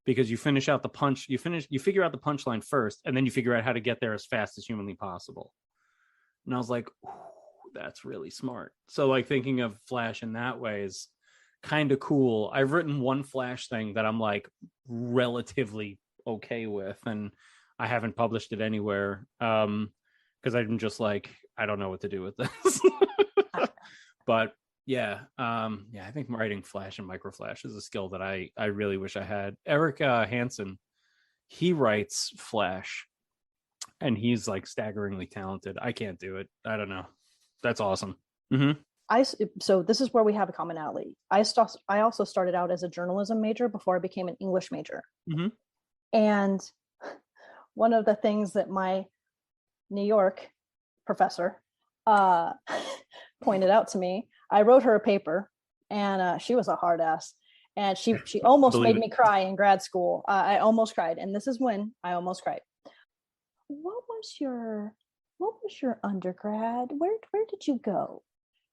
S2: because you figure out the punchline first, and then you figure out how to get there as fast as humanly possible. And I was like, that's really smart. So like thinking of flash in that way is kind of cool. I've written one flash thing that I'm like relatively okay with, and I haven't published it anywhere because I'm just like, I don't know what to do with this. But yeah, I think writing flash and micro flash is a skill that I really wish I had. Eric Hansen, he writes flash, and he's like staggeringly talented. I can't do it. I don't know. That's awesome.
S1: So this is where we have a commonality. I also started out as a journalism major before I became an English major. And one of the things that my New York professor pointed out to me, I wrote her a paper, and she was a hard ass, and she almost made me cry in grad school. I almost cried, and this is when I almost cried. What was your undergrad? Where did you go?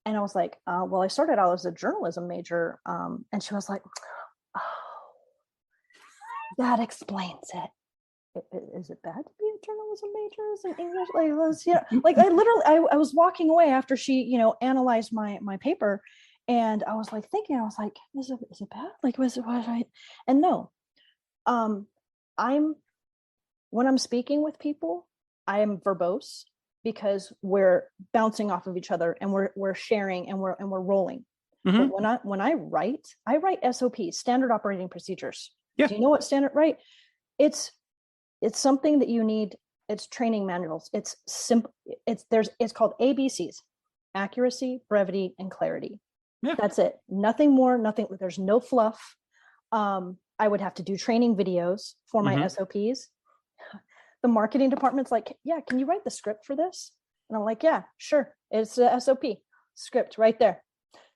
S1: And I was like, well, I started out as a journalism major. And she was like, oh, that explains it. Is it bad to be a journalism major as an English? Like I literally, I was walking away after she, you know, analyzed my paper, and I was like thinking, I was like, is it bad? Like, was I? And no, when I'm speaking with people, I am verbose, because we're bouncing off of each other, and we're sharing, and we're rolling. But when I write SOPs, standard operating procedures. Yeah. Do you know what standard, right? It's something that you need. It's training manuals. It's simple. It's called ABCs: accuracy, brevity, and clarity. Yeah. That's it. Nothing more, nothing. There's no fluff. I would have to do training videos for my SOPs. The marketing department's like, yeah, can you write the script for this? And I'm like, yeah, sure. It's a SOP script right there.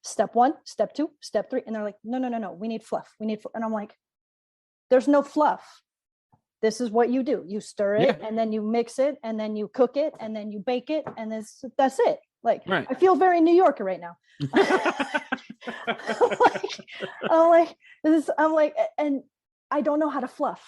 S1: Step 1, step 2, step 3. And they're like, no. We need fluff. And I'm like, there's no fluff. This is what you do. You stir it, and then you mix it, and then you cook it, and then you bake it. And that's it. Like,
S2: right.
S1: I feel very New Yorker right now. I'm like, and I don't know how to fluff.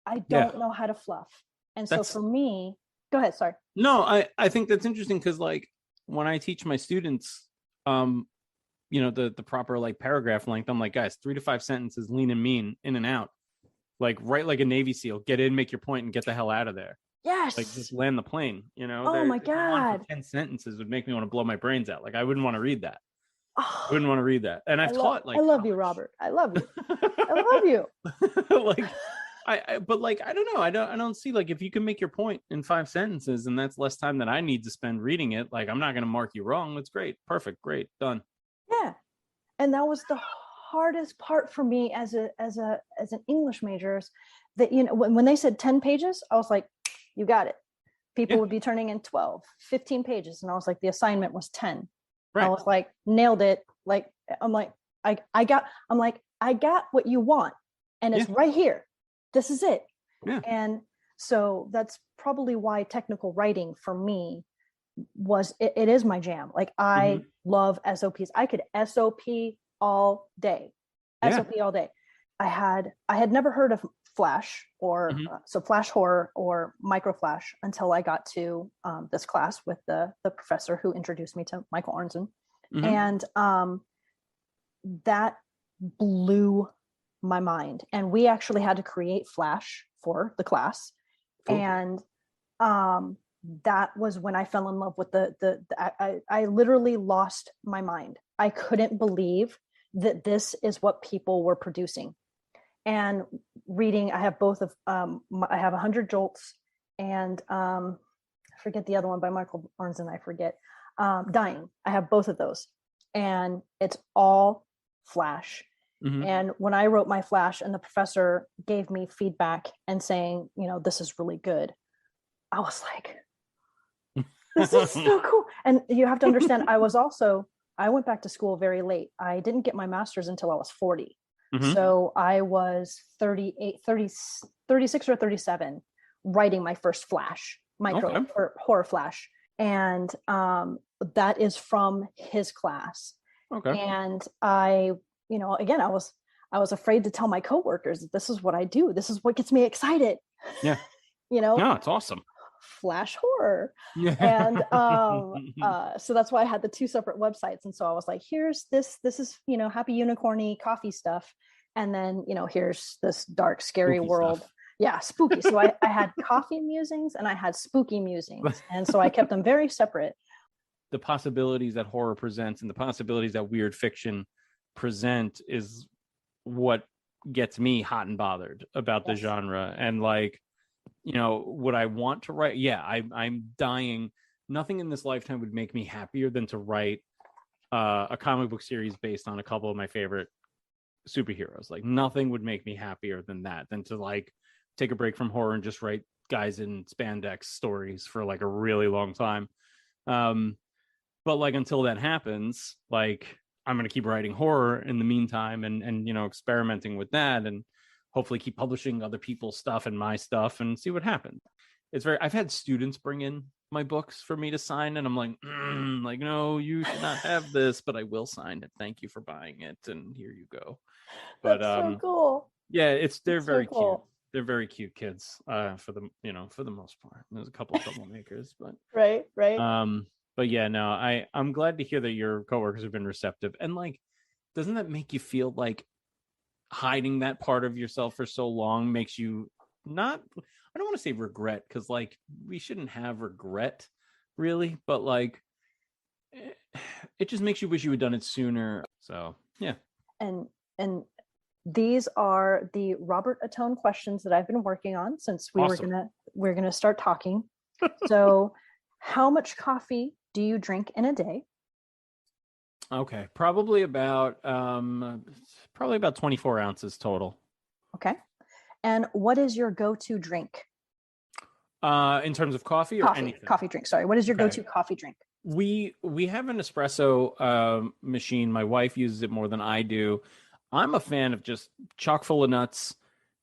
S1: I don't know how to fluff. And so for me, go ahead. Sorry.
S2: No, I think that's interesting because like when I teach my students, the proper like paragraph length, I'm like, guys, 3 to 5 sentences, lean and mean, in and out. Like write like a Navy SEAL, get in, make your point, and get the hell out of there.
S1: Yes.
S2: Like just land the plane,
S1: Oh my God.
S2: 10 sentences would make me want to blow my brains out. Like I wouldn't want to read that. I wouldn't want to read that. And I've taught like,
S1: I love you, Robert. I love you. I love you.
S2: Like but like I don't know. I don't see like if you can make your point in 5 sentences and that's less time than I need to spend reading it, like I'm not going to mark you wrong. That's great. Perfect. Great. Done.
S1: Yeah. And that was the hardest part for me as an English major, is that, when they said 10 pages, I was like, you got it. People would be turning in 12, 15 pages. And I was like, the assignment was 10. Right. I was like, nailed it. Like, I got what you want. And it's right here. This is it. Yeah. And so that's probably why technical writing for me it is my jam. Like I love SOPs. I could SOP all day. SOP all day. I had never heard of Flash or so Flash horror or micro Flash until I got to this class with the professor who introduced me to Michael Arnzen. And that blew my mind. And we actually had to create Flash for the class. Cool. And that was when I fell in love with I literally lost my mind. I couldn't believe that this is what people were producing. And reading, I have both of, I have 100 Jolts and I forget the other one by Michael Arnzen, I forget. Dying. I have both of those. And it's all Flash. And when I wrote my Flash and the professor gave me feedback and saying, this is really good, I was like, this is so cool. And you have to understand, I went back to school very late. I didn't get my master's until I was 40. So I was 36 or 37 writing my first Flash, or horror Flash. And that is from his class. Okay. And again, I was afraid to tell my coworkers that this is what I do. This is what gets me excited. Yeah.
S2: No, it's awesome.
S1: Flash horror. And so that's why I had the 2 separate websites. And so I was like, here's this is, happy unicorny coffee stuff. And then, here's this dark, scary spooky world. Stuff. Yeah, spooky. So I had coffee musings and I had spooky musings. And so I kept them very separate.
S2: The possibilities that horror presents and the possibilities that weird fiction present is what gets me hot and bothered about the genre. And like, would I want to write? Yeah, I'm dying. Nothing in this lifetime would make me happier than to write a comic book series based on a couple of my favorite superheroes. Like nothing would make me happier than that, than to like take a break from horror and just write guys in spandex stories for like a really long time. But like until that happens, like I'm going to keep writing horror in the meantime and experimenting with that and hopefully keep publishing other people's stuff and my stuff and see what happens. I've had students bring in my books for me to sign and I'm like, no, you should not have this, but I will sign it. Thank you for buying it. And here you go. But
S1: that's so cool.
S2: Yeah, they're very cute. They're very cute kids for the most part. There's a couple of troublemakers, but
S1: right.
S2: But yeah, no, I'm glad to hear that your coworkers have been receptive. And like, doesn't that make you feel like hiding that part of yourself for so long makes you I don't want to say regret, because like we shouldn't have regret really, but like it just makes you wish you had done it sooner. So yeah.
S1: And these are the Robert Ottone questions that I've been working on since we're gonna start talking. So how much coffee do you drink in a day?
S2: Okay, probably about 24 ounces total.
S1: Okay. And what is your go-to drink?
S2: In terms of coffee or anything?
S1: Coffee drink. Sorry. What is your go-to coffee drink?
S2: We have an espresso machine. My wife uses it more than I do. I'm a fan of just chock full of nuts,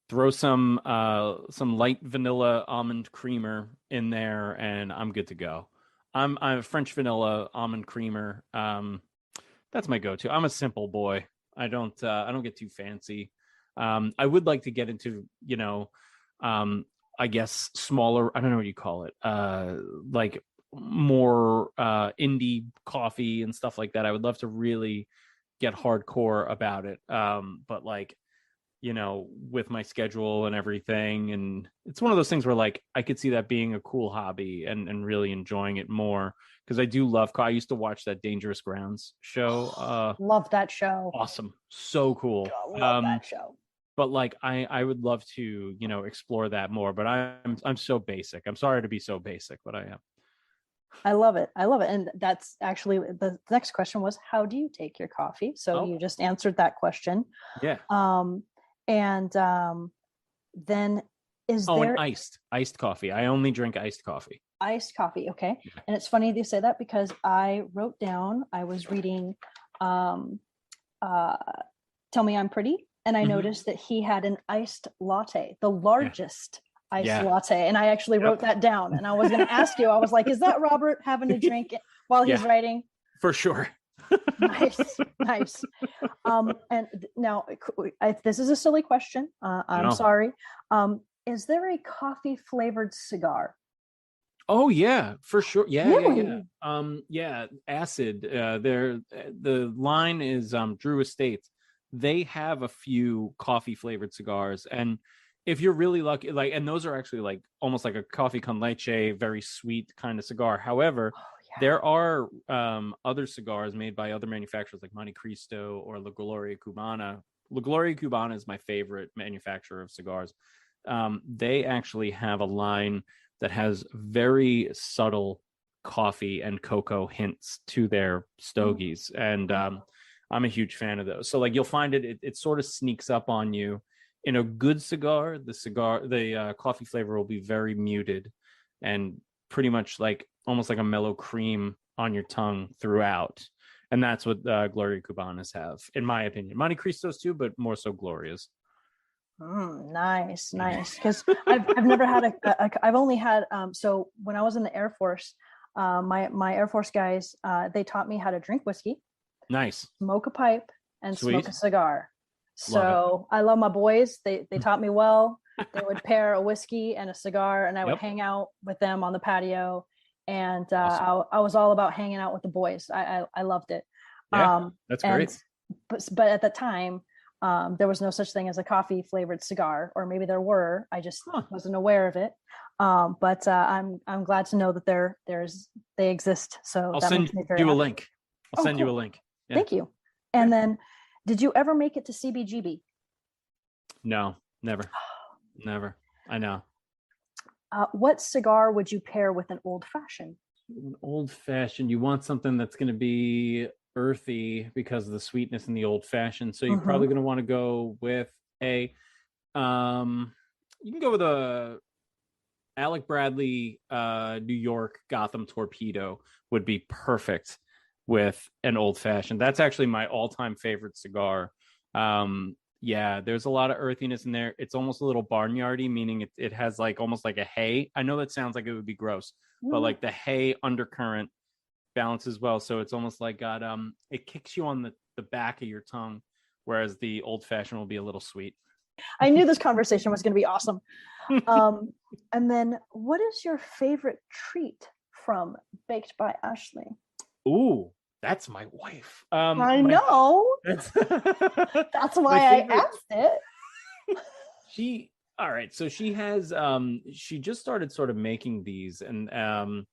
S2: throw some light vanilla almond creamer in there, and I'm good to go. I'm French vanilla almond creamer. That's my go-to. I'm a simple boy. I don't get too fancy. I would like to get into, I guess smaller, I don't know what you call it. Like more indie coffee and stuff like that. I would love to really get hardcore about it. But like, with my schedule and everything, and it's one of those things where like I could see that being a cool hobby and really enjoying it more, because I do love I used to watch that Dangerous Grounds show.
S1: Love that show.
S2: Awesome, so cool.
S1: Love that show.
S2: But like I would love to explore that more, but I'm so basic. I'm sorry to be so basic, but I am.
S1: I love it. And that's actually the next question was, how do you take your coffee? So you just answered that question.
S2: Yeah.
S1: And then
S2: and iced coffee. I only drink iced coffee.
S1: Iced coffee. Okay. Yeah. And it's funny that you say that, because I was reading Tell Me I'm Pretty, and I noticed that he had an iced latte, the largest iced latte. And I actually wrote that down, and I was going to ask you, I was like, is that Robert having to drink it while he's writing?
S2: For sure.
S1: Nice. And now this is a silly question. I'm sorry. Is there a coffee flavored cigar?
S2: Oh yeah, for sure. Yeah,
S1: really?
S2: yeah. Acid. The line is Drew Estates. They have a few coffee flavored cigars, and if you're really lucky, and those are actually like almost like a coffee con leche, very sweet kind of cigar. However, there are other cigars made by other manufacturers like Monte Cristo or La Gloria Cubana. La Gloria Cubana is my favorite manufacturer of cigars. They actually have a line that has very subtle coffee and cocoa hints to their stogies. And I'm a huge fan of those. So like you'll find it sort of sneaks up on you. In a good cigar, the coffee flavor will be very muted and pretty much like almost like a mellow cream on your tongue throughout. And that's what Gloria Cubanas have, in my opinion. Monte Cristos too, but more so Gloria's.
S1: Nice. Because I've never had I've only had, so when I was in the Air Force, my Air Force guys, they taught me how to drink whiskey.
S2: Nice.
S1: Smoke a pipe and smoke a cigar.
S2: Love
S1: I love my boys. They taught me well. They would pair a whiskey and a cigar, and I would hang out with them on the patio. And awesome. I was all about hanging out with the boys. I loved it.
S2: Yeah, that's great.
S1: But at the time, there was no such thing as a coffee flavored cigar, or maybe there were. I just wasn't aware of it. But I'm glad to know that they exist. So
S2: I'll send you a link. I'll send you a link.
S1: Yeah. Thank you. And then, did you ever make it to CBGB?
S2: No, never. I know.
S1: What cigar would you pair with an old fashioned?
S2: An old fashioned, you want something that's going to be earthy because of the sweetness in the old fashioned. So you're probably going to want to go with you can go with a Alec Bradley New York Gotham Torpedo would be perfect with an old fashioned. That's actually my all-time favorite cigar. There's a lot of earthiness in there. It's almost a little barnyardy, meaning it has like almost like a hay. I know that sounds like it would be gross, but like the hay undercurrent balances well. So it's almost like it kicks you on the back of your tongue, whereas the old fashioned will be a little sweet.
S1: I knew this conversation was going to be awesome. And then, what is your favorite treat from Baked by Ashley?
S2: Ooh, that's my wife.
S1: I know. That's why I asked it.
S2: All right. So she has, she just started sort of making these, and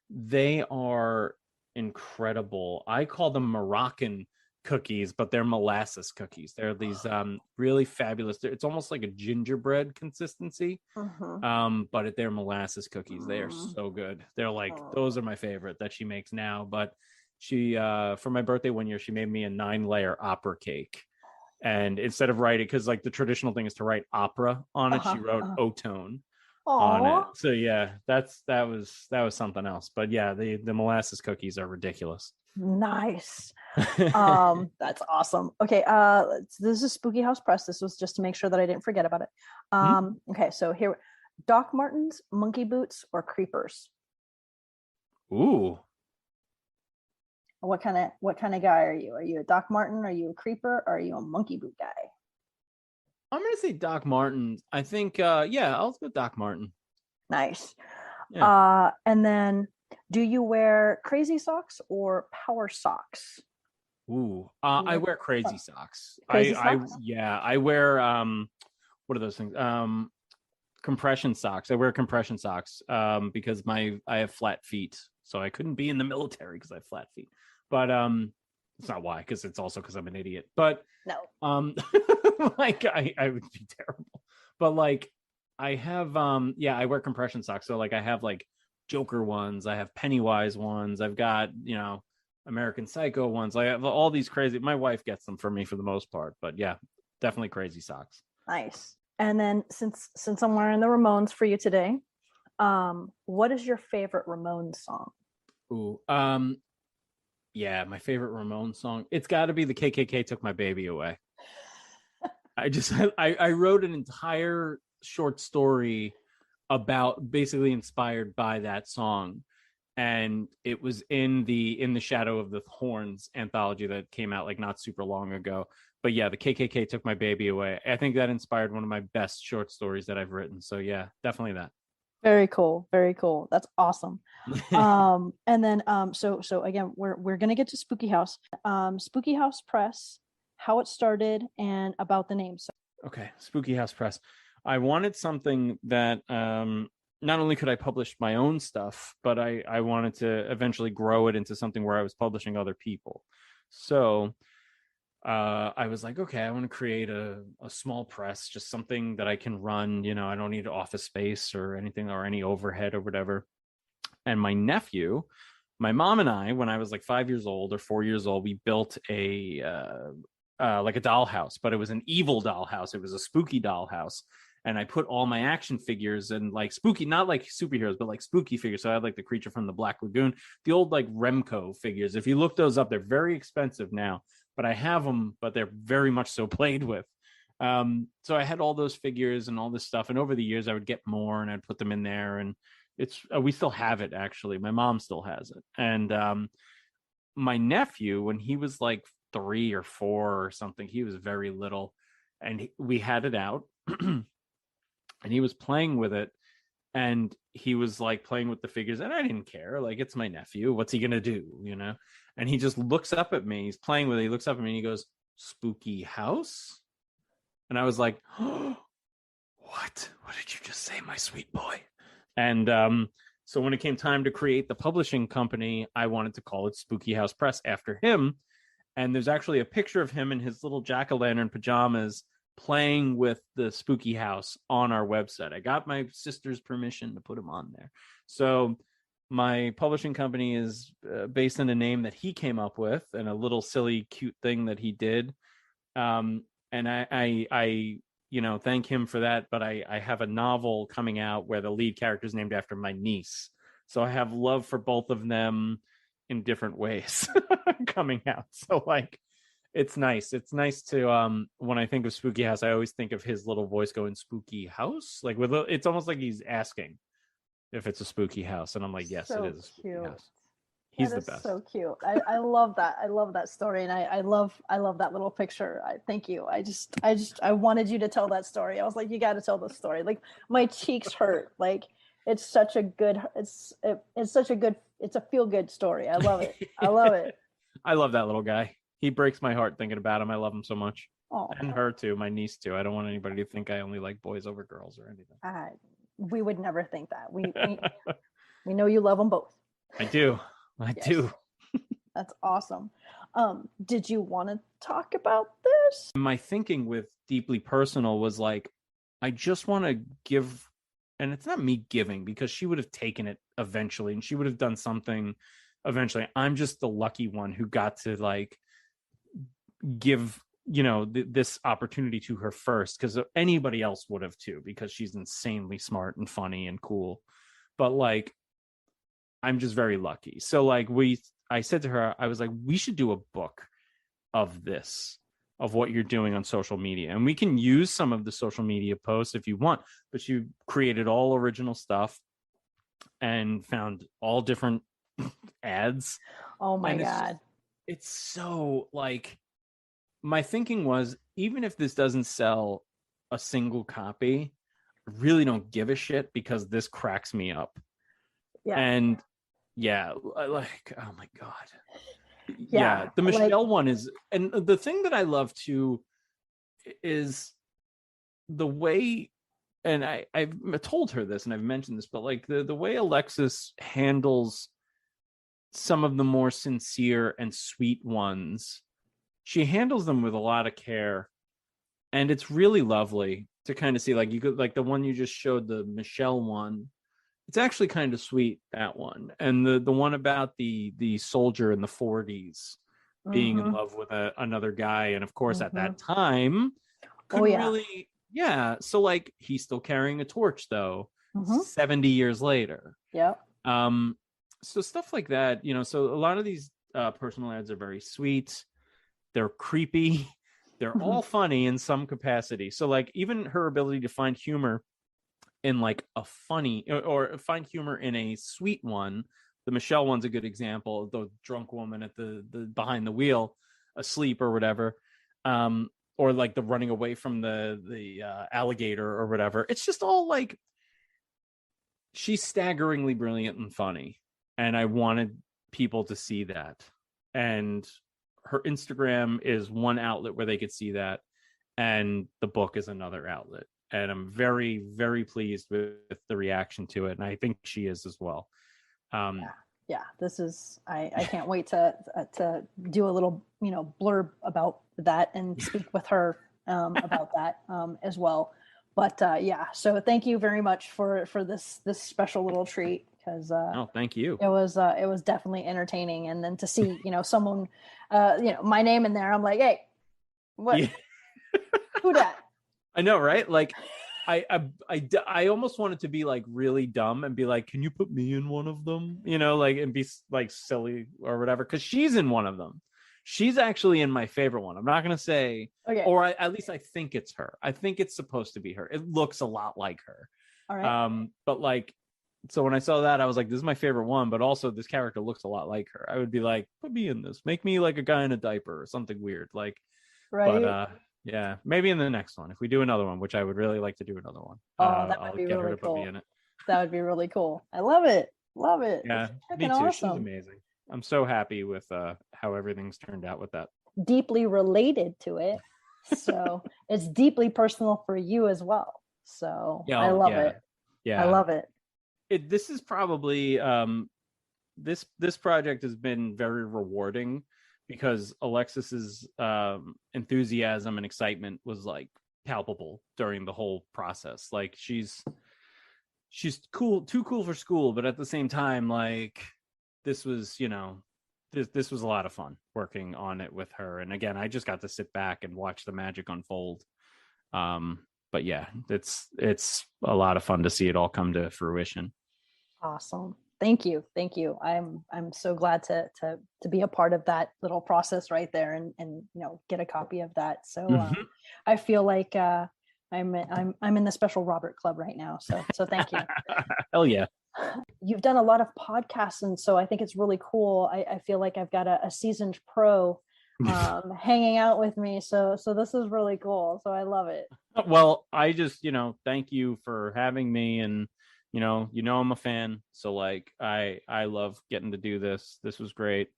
S2: they are incredible. I call them Moroccan cookies, but they're molasses cookies. They're these really fabulous. It's almost like a gingerbread consistency, but they're molasses cookies. They are so good. They're like, those are my favorite that she makes now. But she, for my birthday one year, she made me a 9-layer opera cake. And instead of writing, because like the traditional thing is to write opera on it, she wrote Ottone on it. So yeah, that was something else. But yeah, the molasses cookies are ridiculous.
S1: Nice. That's awesome. Okay, this is Spooky House Press. This was just to make sure that I didn't forget about it. Okay, so here, Doc Martens, monkey boots, or creepers?
S2: Ooh.
S1: What kind of guy are you? Are you a Doc Martin? Are you a creeper? Or are you a monkey boot guy?
S2: I'm gonna say Doc Martin. I think yeah, I'll go Doc Martin.
S1: Nice.
S2: Yeah.
S1: And then do you wear crazy socks or power socks?
S2: Ooh. I wear crazy socks.
S1: Crazy socks?
S2: I wear what are those things? Compression socks. I wear compression socks because I have flat feet. So I couldn't be in the military because I have flat feet. But it's not why, because it's also because I'm an idiot. But
S1: No.
S2: like I would be terrible. But like I have yeah, I wear compression socks. So like I have like Joker ones, I have Pennywise ones, I've got, American Psycho ones. I have all these crazy. My wife gets them for me for the most part, but yeah, definitely crazy socks.
S1: Nice. And then since I'm wearing the Ramones for you today, what is your favorite Ramones song?
S2: Ooh, yeah, my favorite Ramones song. It's got to be the KKK Took My Baby Away. I wrote an entire short story about basically inspired by that song, and it was in the Shadow of the Horns anthology that came out like not super long ago. But yeah, the KKK Took My Baby Away. I think that inspired one of my best short stories that I've written. So yeah, definitely that.
S1: Very cool. Very cool. That's awesome. And then so again, we're gonna get to Spooky House. Spooky House Press, how it started and about the name. So
S2: Okay, Spooky House Press. I wanted something that not only could I publish my own stuff, but I wanted to eventually grow it into something where I was publishing other people. So I was like, okay, I want to create a small press, just something that I can run. I don't need office space or anything or any overhead or whatever. And my nephew, my mom and I, when I was like 5 years old or 4 years old, we built a like a dollhouse, but it was an evil dollhouse. It was a spooky dollhouse. And I put all my action figures and like spooky, not like superheroes, but like spooky figures. So I had like the creature from the Black Lagoon, the old like Remco figures. If you look those up, they're very expensive now, but I have them, but they're very much so played with. So I had all those figures and all this stuff. And over the years, I would get more and I'd put them in there. And we still have it, actually. My mom still has it. And my nephew, when he was like 3 or 4 or something, he was very little, and we had it out. And he was playing with it, and he was like playing with the figures, and I didn't care. Like, it's my nephew, what's he gonna do, and he just looks up at me. He's playing with it. He looks up at me and he goes, "Spooky house?" And I was like, "Oh, what did you just say, my sweet boy?" And so when it came time to create the publishing company, I wanted to call it Spooky House Press after him. And there's actually a picture of him in his little jack-o'-lantern pajamas playing with the spooky house on our website. I got my sister's permission to put him on there. So my publishing company is based on a name that he came up with and a little silly, cute thing that he did. And I thank him for that. But I have a novel coming out where the lead character is named after my niece. So I have love for both of them in different ways coming out. So like, it's nice. It's nice to when I think of Spooky House, I always think of his little voice going "Spooky House," like it's almost like he's asking if it's a spooky house, and I'm like, yes,
S1: so
S2: it is a spooky
S1: cute.
S2: house. He's
S1: that
S2: the best.
S1: So cute. I love that. I love that story, and I love that little picture. Thank you. I wanted you to tell that story. I was like, you got to tell the story. Like, my cheeks hurt. Like, it's such a good. It's a feel good story. I love it. I love it.
S2: I love that little guy. He breaks my heart thinking about him. I love him so much.
S1: Aww.
S2: And her too, my niece too. I don't want anybody to think I only like boys over girls or anything.
S1: We would never think that. We know you love them both.
S2: I do. I do.
S1: That's awesome. Did you want to talk about this?
S2: My thinking with Deeply Personal was like, I just want to give, and it's not me giving because she would have taken it eventually and she would have done something eventually. I'm just the lucky one who got to like give this opportunity to her first, because anybody else would have too, because she's insanely smart and funny and cool. But like, I'm just very lucky. So like I said to her, I was like, we should do a book of this, of what you're doing on social media, and we can use some of the social media posts if you want, but you created all original stuff and found all different ads.
S1: Oh my
S2: And
S1: God.
S2: it's so like, my thinking was, even if this doesn't sell a single copy, I really don't give a shit because this cracks me up.
S1: Yeah.
S2: And yeah, like, oh my God. Yeah,
S1: Yeah.
S2: the
S1: Like,
S2: Michelle one is, and the thing that I love too is the way, and I've told her this and I've mentioned this, but like the way Alexis handles some of the more sincere and sweet ones, she handles them with a lot of care, and it's really lovely to kind of see. Like, you could, like the one you just showed, the Michelle one, it's actually kind of sweet, that one. And the one about the soldier in the 40s being in
S1: mm-hmm,
S2: love with another guy, and of course at
S1: mm-hmm.
S2: that time
S1: Oh
S2: couldn't
S1: yeah.
S2: really, yeah, so like he's still carrying a torch though,
S1: Mm-hmm.
S2: 70 years later.
S1: Yep.
S2: um so stuff like that, so a lot of these personal ads are very sweet, they're creepy, they're all funny in some capacity. So like, even her ability to find humor in like a funny, or find humor in a sweet one. The Michelle one's a good example. The drunk woman at the behind the wheel, asleep or whatever, or like the running away from the alligator or whatever. It's just all like, she's staggeringly brilliant and funny, and I wanted people to see that. And her Instagram is one outlet where they could see that, and the book is another outlet. And I'm very, very pleased with the reaction to it, and I think she is as well.
S1: Yeah, this is, I can't wait to do a little, blurb about that and speak with her about that as well. But yeah, so thank you very much for this special little treat, because
S2: Oh, thank you.
S1: it was definitely entertaining. And then to see, someone, my name in there, I'm like, hey, what,
S2: Yeah.
S1: who dat?
S2: I know, right? Like, I almost wanted to be like really dumb and be like, can you put me in one of them? Like, and be like silly or whatever, because she's in one of them. She's actually in my favorite one. I'm not gonna say,
S1: Okay.
S2: or at least I think it's her. I think it's supposed to be her. It looks a lot like her.
S1: All right.
S2: But like, so when I saw that, I was like, this is my favorite one, but also this character looks a lot like her. I would be like, put me in this. Make me like a guy in a diaper or something weird. Like,
S1: Right.
S2: but yeah, maybe in the next one, if we do another one, which I would really like to do another one.
S1: Oh, that would
S2: I'll
S1: be
S2: get her
S1: really
S2: to put me
S1: cool.
S2: in it.
S1: That would be really cool. I love it. Love it.
S2: Yeah,
S1: It's
S2: me
S1: freaking
S2: too. She's
S1: awesome.
S2: amazing. I'm so happy with how everything's turned out with that.
S1: Deeply related to it. So it's deeply personal for you as well. So I love it.
S2: Yeah.
S1: I love it.
S2: This is probably this project has been very rewarding, because Alexis's enthusiasm and excitement was like palpable during the whole process. Like, she's cool, too cool for school, but at the same time, like, this was, this was a lot of fun working on it with her. And again, I just got to sit back and watch the magic unfold. But yeah, it's a lot of fun to see it all come to fruition.
S1: Awesome. Thank you. I'm so glad to be a part of that little process right there, and get a copy of that. So I feel like I'm in the special Robert Club right now. So thank you.
S2: Hell yeah.
S1: You've done a lot of podcasts, and so I think it's really cool. I feel like I've got a seasoned pro hanging out with me. So this is really cool. So I love it.
S2: Well, I just, thank you for having me, and I'm a fan. So like, I love getting to do this. This was great.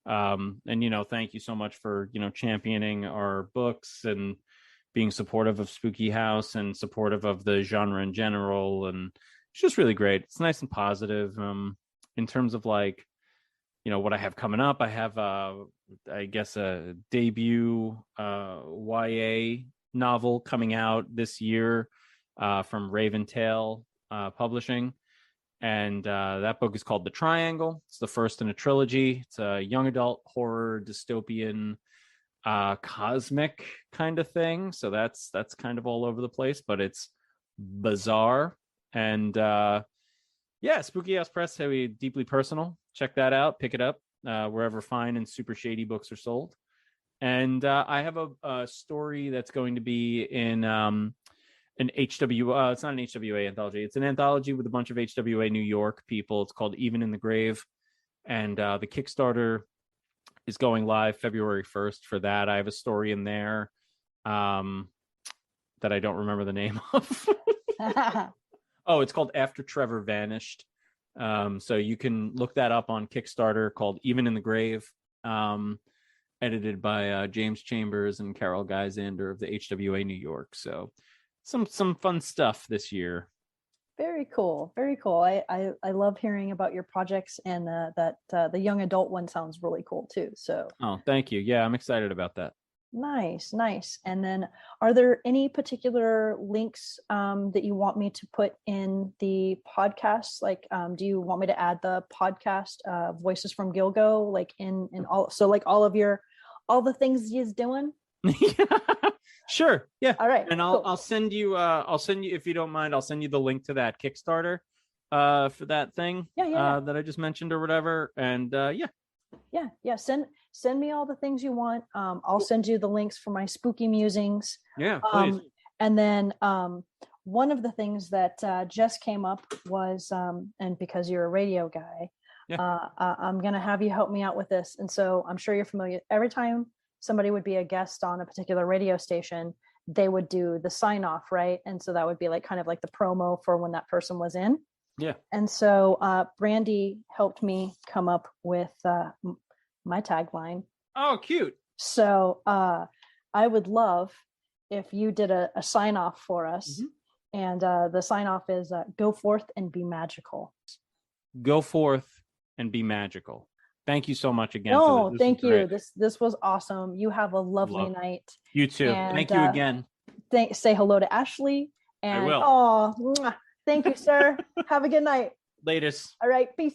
S2: And thank you so much for, championing our books and being supportive of Spooky House and supportive of the genre in general. And it's just really great. It's nice and positive. In terms of like, what I have coming up, I have I guess a debut YA novel coming out this year from Raventail Publishing, and that book is called The Triangle. It's the first in a trilogy. It's a young adult horror dystopian cosmic kind of thing, so that's kind of all over the place, but it's bizarre. And yeah, Spooky House Press, deeply personal. Check that out, pick it up wherever fine and super shady books are sold. And I have a story that's going to be in an HW. It's not an HWA anthology. It's an anthology with a bunch of HWA New York people. It's called Even in the Grave. And the Kickstarter is going live February 1st for that. I have a story in there that I don't remember the name of. Oh, it's called After Trevor Vanished. So you can look that up on Kickstarter, called Even in the Grave, edited by James Chambers and Carol Geisander of the HWA New York. So some fun stuff this year.
S1: Very cool. Very cool. I love hearing about your projects, and that the young adult one sounds really cool too. So.
S2: Oh, thank you. Yeah, I'm excited about that.
S1: Nice. And then are there any particular links that you want me to put in the podcast? Like, do you want me to add the podcast Voices from Gilgo, like in all, so like all the things he's doing?
S2: Sure. Yeah.
S1: All right.
S2: And I'll send you if you don't mind, I'll send you the link to that Kickstarter for that thing that I just mentioned or whatever. And
S1: yeah. Send me all the things you want. I'll send you the links for my spooky musings.
S2: Yeah, please.
S1: And then one of the things that just came up was, and because you're a radio guy, I'm going to have you help me out with this. And so I'm sure you're familiar. Every time somebody would be a guest on a particular radio station, they would do the sign off, right? And so that would be like kind of like the promo for when that person was in.
S2: Yeah.
S1: And so Brandy helped me come up with my tagline.
S2: Oh, cute.
S1: So I would love if you did a sign off for us. Mm-hmm. And the sign off is go forth and be magical. Go forth and be magical. Thank you so much again. No, thank you. This was awesome. You have a lovely night. You too. And, thank you again. Say hello to Ashley. And, I will. Oh, thank you, sir. Have a good night. Latest. All right. Peace.